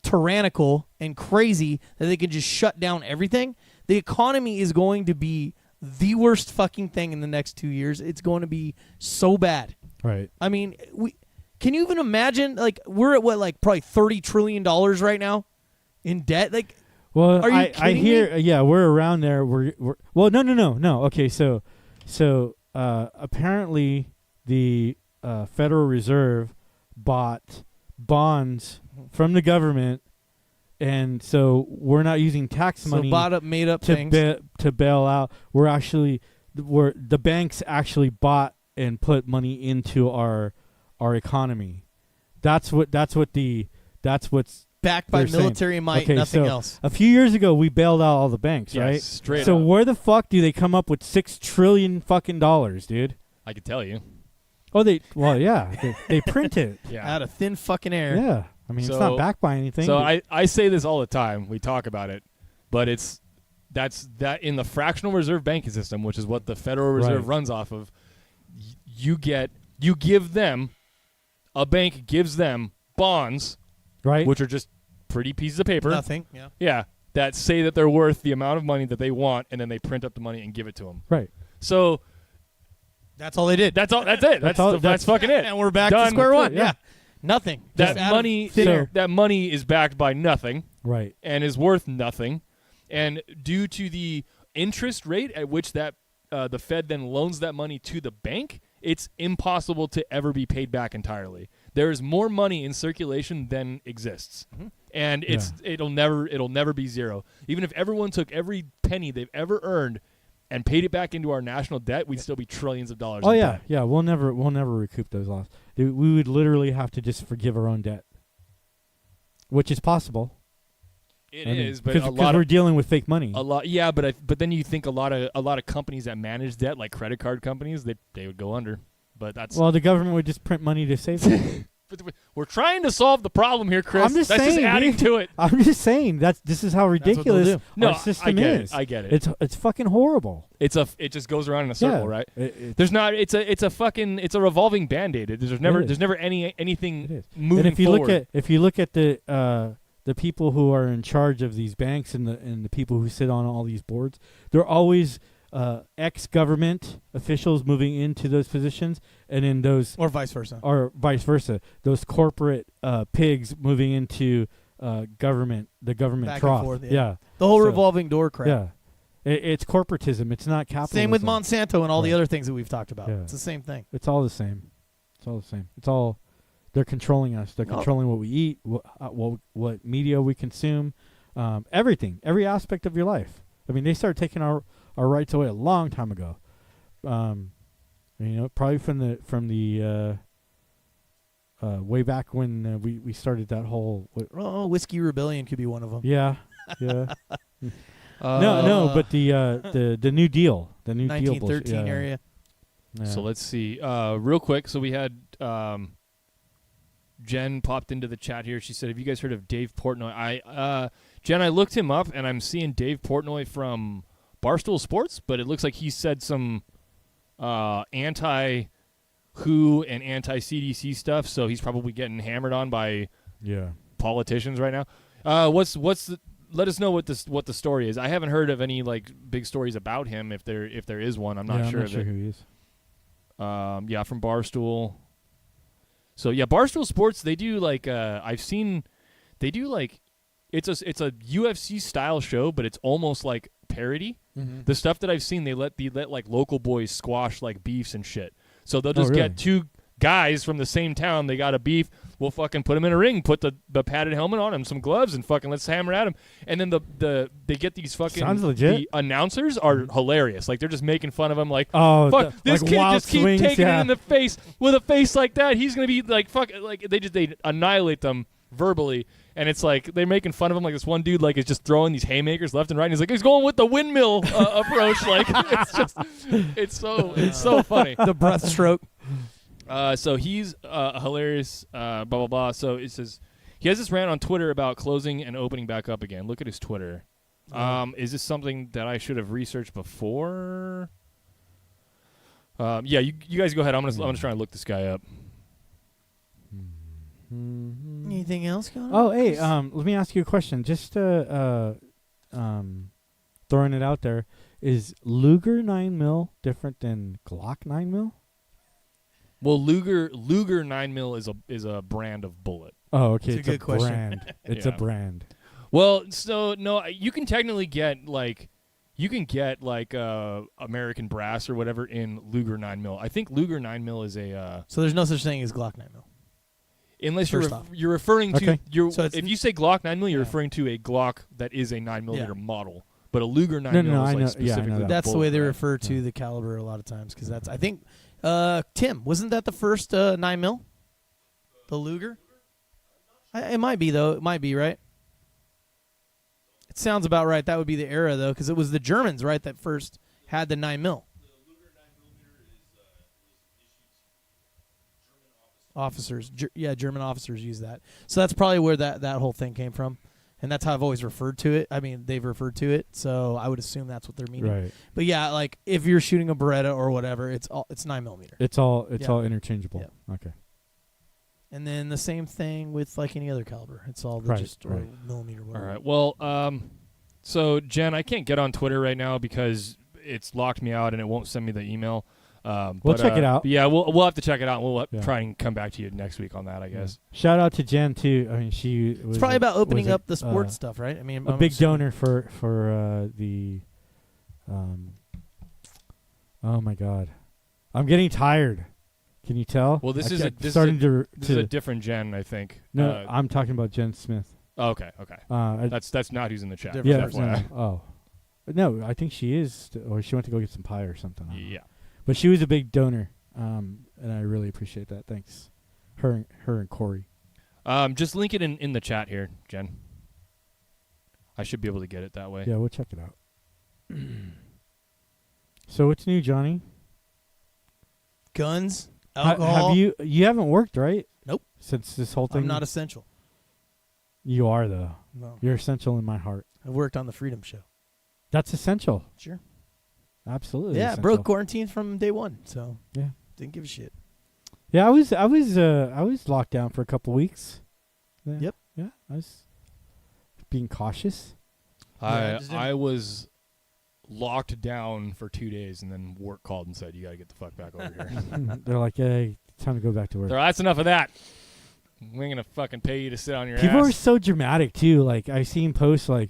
tyrannical and crazy that they can just shut down everything. The economy is going to be the worst fucking thing in the next 2 years. It's going to be so bad. Right. I mean, can you even imagine? Like, we're at what, like probably $30 trillion right now in debt. Like, well, are you I kidding hear. me? Yeah, we're around there. We're well, no. Okay, so apparently the Federal Reserve bought bonds from the government, and so we're not using tax money made up to things. to bail out. The banks actually bought and put money into our economy. That's what's Backed by they're saying. military might, Okay, nothing so else. a few years ago we bailed out all the banks, Yes, right? straight So up. where the fuck do they come up with $6 trillion fucking dollars, dude? I could tell you. Oh, they print it. Yeah. Out of thin fucking air. Yeah, I mean it's So- not backed by anything. So but- I say this all the time. We talk about it, but that's in the fractional reserve banking system, which is what the Federal Reserve Right. runs off of. You give them, a bank gives them bonds, right? which are just pretty pieces of paper. Nothing. Yeah. Yeah, that say that they're worth the amount of money that they want, and then they print up the money and give it to them. Right. So That's all they did. that's all. That's it. That's fucking it. And we're back Done. to square one. Yeah. Yeah. Nothing. That Just out of money, thin air. that money is backed by nothing. Right. And is worth nothing, and due to the interest rate at which that the Fed then loans that money to the bank, it's impossible to ever be paid back entirely. There is more money in circulation than exists, and it'll never be zero. Even if everyone took every penny they've ever earned and paid it back into our national debt, we'd still be trillions of dollars. Oh in yeah, debt. yeah. We'll never recoup those losses. Dude, we would literally have to just forgive our own debt, which is possible. It is, but because a lot we're of dealing with fake money. a lot, yeah. But then you think a lot of companies that manage debt, like credit card companies, they would go under. But that's Well, the government would just print money to save them. we're trying to solve the problem here, Chris. I'm just that's saying, just adding dude. to it. I'm just saying this is how what they'll ridiculous do. No, our system I get is. it. I get it. It's fucking horrible. It just goes around in a circle, Yeah. right? It- There's not. It's a revolving Band-Aid. There's never anything It is. moving and if you forward. look at the people who are in charge of these banks and the people who sit on all these boards, they're always ex-government officials moving into those positions, and in those Or vice versa. or vice versa, those corporate pigs moving into the government Back and trough. forth, yeah. Yeah, The whole So- revolving door crap. yeah. It's corporatism. It's not capitalism. Same with Monsanto and all the Right. other things that we've talked about. Yeah. It's the same thing. It's all the same. It's all the same. It's all they're controlling us. They're controlling what we eat, what media we consume, everything, every aspect of your life. I mean, they started taking our rights away a long time ago. Probably from the way back when we started that whole. Whiskey Rebellion could be one of them. Yeah, yeah. No, but the New Deal, the New Deal, 1913 yeah. area. Yeah. So let's see. Real quick. So we had Jen popped into the chat here. She said, "Have you guys heard of Dave Portnoy?" Jen, I looked him up, and I'm seeing Dave Portnoy from Barstool Sports, but it looks like he said some anti-WHO and anti-CDC stuff, so he's probably getting hammered on by politicians right now. Let us know what the story is. I haven't heard of any like big stories about him. If there is one, I'm not sure. I'm not sure who he is. From Barstool. So yeah, Barstool Sports, they do like I've seen they do like it's a UFC style show, but it's almost like parody. Mm-hmm. The stuff that I've seen, they let like local boys squash like beefs and shit. So they'll just get two guys from the same town. They got a beef. We'll fucking put them in a ring, put the padded helmet on him, some gloves, and fucking let's hammer at him. And then they get these fucking Sounds legit. The announcers are hilarious. Like they're just making fun of him. Like, oh, fuck, this like kid wild just keep swings, taking it in the face with a face like that. He's gonna be like fuck. Like they annihilate them verbally. And it's like they're making fun of him. Like this one dude like is just throwing these haymakers left and right. And he's like he's going with the windmill approach. Like it's so funny. The breaststroke. So he's hilarious. Blah blah blah. So it says he has this rant on Twitter about closing and opening back up again. Look at his Twitter. Is this something that I should have researched before? Yeah, you guys go ahead. I'm gonna try and look this guy up. Anything else going on? Oh, hey, let me ask you a question. Just throwing it out there. Is Luger 9mm different than Glock 9mm? Well, Luger 9mm is a brand of bullet. Oh, okay. It's a good question. Brand. It's a brand. Well, so no, you can technically get like American Brass or whatever in Luger 9mm. I think Luger 9mm is a So there's no such thing as Glock 9mm. Unless you're referring to So if you say Glock 9mm, you're referring to a Glock that is a 9mm model. But a Luger 9mm No, is I like know. specifically I know that. That's the way they bullet, refer to the caliber a lot of times because that's I think Tim, wasn't that the first 9mm? The Luger? It might be though. It might be, right? It sounds about right. That would be the era though because it was the Germans, right, that first had the 9mm. Officers, German officers use that. So that's probably where that whole thing came from. And that's how I've always referred to it. I mean, they've referred to it, so I would assume that's what they're meaning. Right. But yeah, like if you're shooting a Beretta or whatever, it's 9mm. It's all interchangeable. Yeah. Okay. And then the same thing with like any other caliber. It's all just millimeter. Whatever. All right. Well, so Jen, I can't get on Twitter right now because it's locked me out and it won't send me the email. We'll check it out. Yeah, we'll have to check it out. And we'll try and come back to you next week on that, I guess. Shout out to Jen too. I mean, she was it's probably about opening up the sports stuff, right? I mean, a big donor for the. Oh my God, I'm getting tired. Can you tell? Well, this is a different Jen, I think. No, I'm talking about Jen Smith. Oh, okay. That's not who's in the chat. No, I think she is, or she went to go get some pie or something. Yeah. But she was a big donor, and I really appreciate that. Thanks, her and Corey. Just link it in the chat here, Jen. I should be able to get it that way. Yeah, we'll check it out. So what's new, Johnny? Guns, alcohol. Have you haven't worked, right? Nope. Since this whole thing. I'm not essential. You are though. No. You're essential in my heart. I worked on the Freedom Show. That's essential. Sure. Absolutely. Yeah, essential. broke quarantine from day one, so yeah, didn't give a shit. Yeah, I was locked down for a couple weeks. Yeah. Yep. Yeah, I was being cautious. I was locked down for 2 days, and then work called and said, "You got to get the fuck back over here." They're like, "Hey, time to go back to work." That's enough of that. We ain't gonna fucking pay you to sit on your People ass. are so dramatic too. Like I've seen posts like,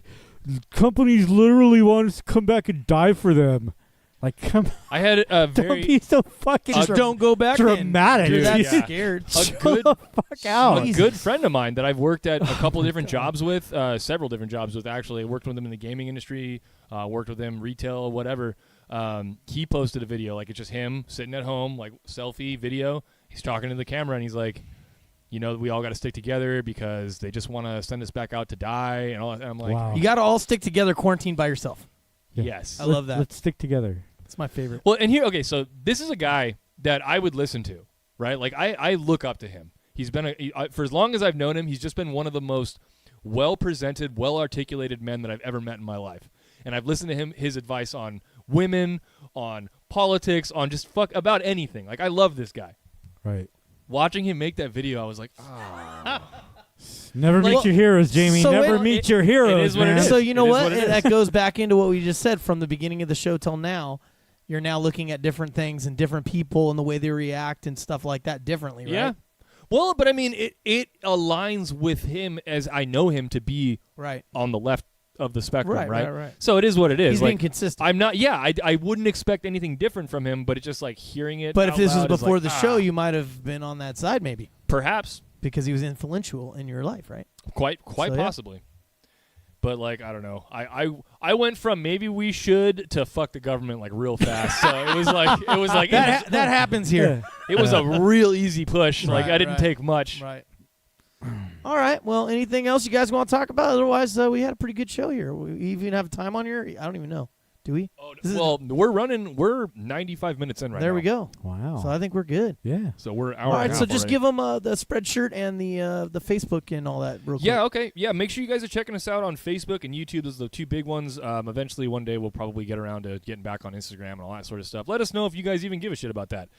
"Companies literally want us to come back and die for them." Like, come. I had a very. Don't be so fucking. Don't go back. Dramatic. You're that Yeah. scared. Fuck out. A good friend of mine that I've worked at a couple of different jobs with, several different jobs with actually. I worked with him in the gaming industry, worked with him retail, whatever. He posted a video, like it's just him sitting at home, like selfie video. He's talking to the camera and he's like, "You know, we all got to stick together because they just want to send us back out to die." And all that. And I'm like, Wow. You got to all stick together, quarantined by yourself. Yeah. yes. I love that. Let's stick together. It's my favorite. Well, and here, okay, so this is a guy that I would listen to, right? Like, I look up to him. He's been, for as long as I've known him, he's just been one of the most well-presented, well-articulated men that I've ever met in my life. and I've listened to his advice on women, on politics, on just about anything. Like, I love this guy. Right. Watching him make that video, I was like, oh. Never meet your heroes, Jamie. So Never meet your heroes. it is what it man. is. So you know It is what? what it is. That goes back into what we just said from the beginning of the show till now. You're now looking at different things and different people and the way they react and stuff like that differently, right? Yeah. Well, but I mean, it aligns with him as I know him to be Right. on the left of the spectrum, Right. So it is what it is. He's like, being consistent. I'm not. Yeah, I wouldn't expect anything different from him, but it's just like hearing it. But if out this was loud is before like, the show, you might have been on that side maybe perhaps because he was influential in your life, right? quite So, yeah. possibly. But like I don't know. I went from maybe we should to fuck the government like real fast. So it was like That happens here. it was a real easy push. Like Right, I didn't right. take much. Right. All right. Well, anything else you guys want to talk about? Otherwise, we had a pretty good show here. We even have time on here. I don't even know. Do we? Oh, This is- well, we're 95 minutes in right now. There we go. Wow. So I think we're good. Yeah. So we're an hour All right. and a So half just already. give them the Spreadshirt and the Facebook and all that real quick. Yeah, okay. Yeah, make sure you guys are checking us out on Facebook and YouTube. Those are the two big ones. Eventually, one day, we'll probably get around to getting back on Instagram and all that sort of stuff. Let us know if you guys even give a shit about that.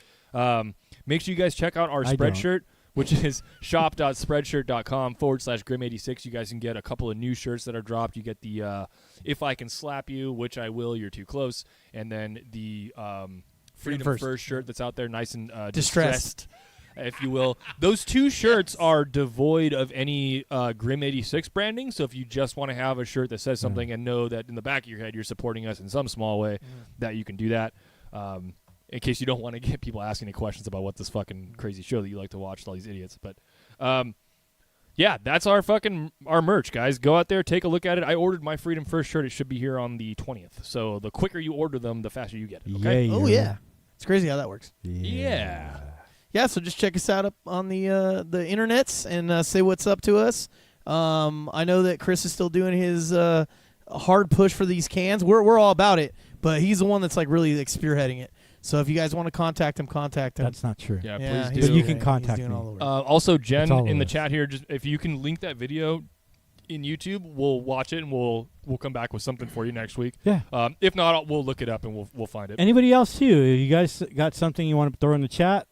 Make sure you guys check out our I Spreadshirt, which is shop.spreadshirt.com/Grim86. You guys can get a couple of new shirts that are dropped. You get the If I Can Slap You, which I will, you're too close. And then the Freedom First shirt that's out there, nice and distressed, if you will. Those two shirts are devoid of any Grim 86 branding. So if you just want to have a shirt that says something and know that in the back of your head you're supporting us in some small way, that you can do that. In case you don't want to get people asking any questions about what this fucking crazy show that you like to watch with all these idiots. But yeah, that's our merch, guys. Go out there, take a look at it. I ordered my Freedom First shirt. It should be here on the 20th. So the quicker you order them, the faster you get it. Okay? Oh yeah. It's crazy how that works. Yeah. Yeah, so just check us out up on the internets and say what's up to us. I know that Chris is still doing his hard push for these cans. We're all about it, but he's the one that's like really like spearheading it. So if you guys want to contact him, contact him. That's not true. Yeah, Yeah, please he's do. But you doing can it. contact He's doing me. all the work. Also, Jen It's all in the of us. chat here, just if you can link that video in YouTube, we'll watch it and we'll come back with something for you next week. Yeah. If not, we'll look it up and we'll find it. Anybody else too? If you guys got something you want to throw in the chat,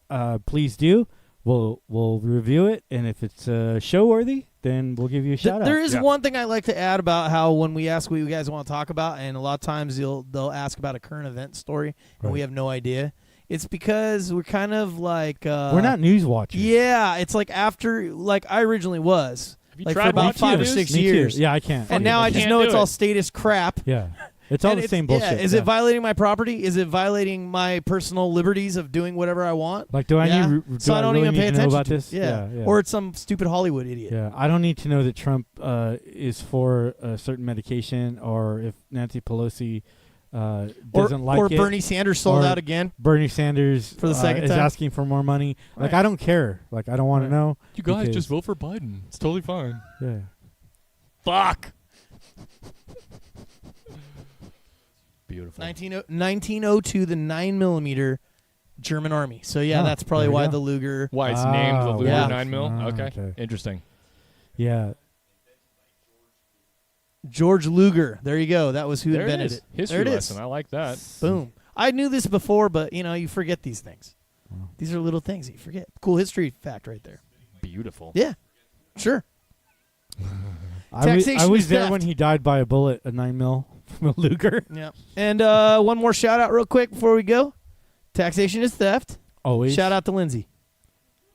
please do. We'll review it, and if it's show worthy, then we'll give you a shout out. There is Yeah. one thing I like to add about how when we ask what you guys want to talk about, and a lot of times they'll ask about a current event story, and we Right. have no idea. It's because we're kind of like We're not news watchers. Yeah, it's like after like I originally was. Have you Like, tried for about watching 5 or news? 6 Me too. years. Yeah, I can't. And now I just can't know do it's it. all status crap. Yeah, it's all And the same bullshit. Yeah. Is it violating my property? Is it violating my personal liberties of doing whatever I want? Like, do I Yeah. need? Do So I don't really even need pay to know attention about to it. this? Yeah. yeah. Or it's some stupid Hollywood idiot. Yeah, I don't need to know that Trump is for a certain medication, or if Nancy Pelosi doesn't like or it. Bernie Sanders sold or out again. Bernie Sanders For the second is time? asking for more money. Like, Right. I don't care. Like, I don't want Right. to know. You guys because- just vote for Biden. It's totally fine. Yeah. Fuck. Beautiful. 1902, the 9mm German army. So yeah, Oh, that's probably there we why go. the Luger. Why it's named the Ah, Luger yeah. 9mm? Ah, Okay. okay. Interesting. Yeah. George Luger. There you go. That was who There it invented is. it. History There it lesson. is. I like that. Boom. I knew this before, but you forget these things. Wow. These are little things that you forget. Cool history fact right there. Beautiful. Yeah. Sure. I Taxation was is there theft. when he died by a bullet, a 9mm from a Luger. Yeah. And one more shout out real quick before we go. Taxation is theft. Always. Shout out to Lindsay.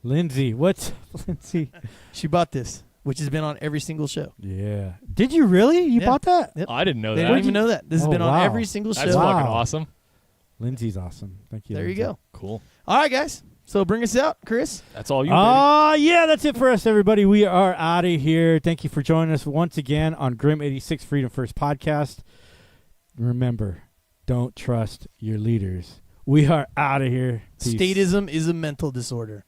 Lindsay. What's Lindsay? She bought this, which has been on every single show. Yeah. Did you really? You Yeah. bought that? Yep. I didn't know They that. don't even know that. This has Oh, been on wow. every single show. That's fucking Wow. awesome. Lindsay's awesome. Thank you. There you Lindsay. go. Cool. All right, guys. So bring us out, Chris. That's all you, baby. Yeah, that's it for us, everybody. We are out of here. Thank you for joining us once again on Grim 86 Freedom First Podcast. Remember, don't trust your leaders. We are out of here. Peace. Statism is a mental disorder.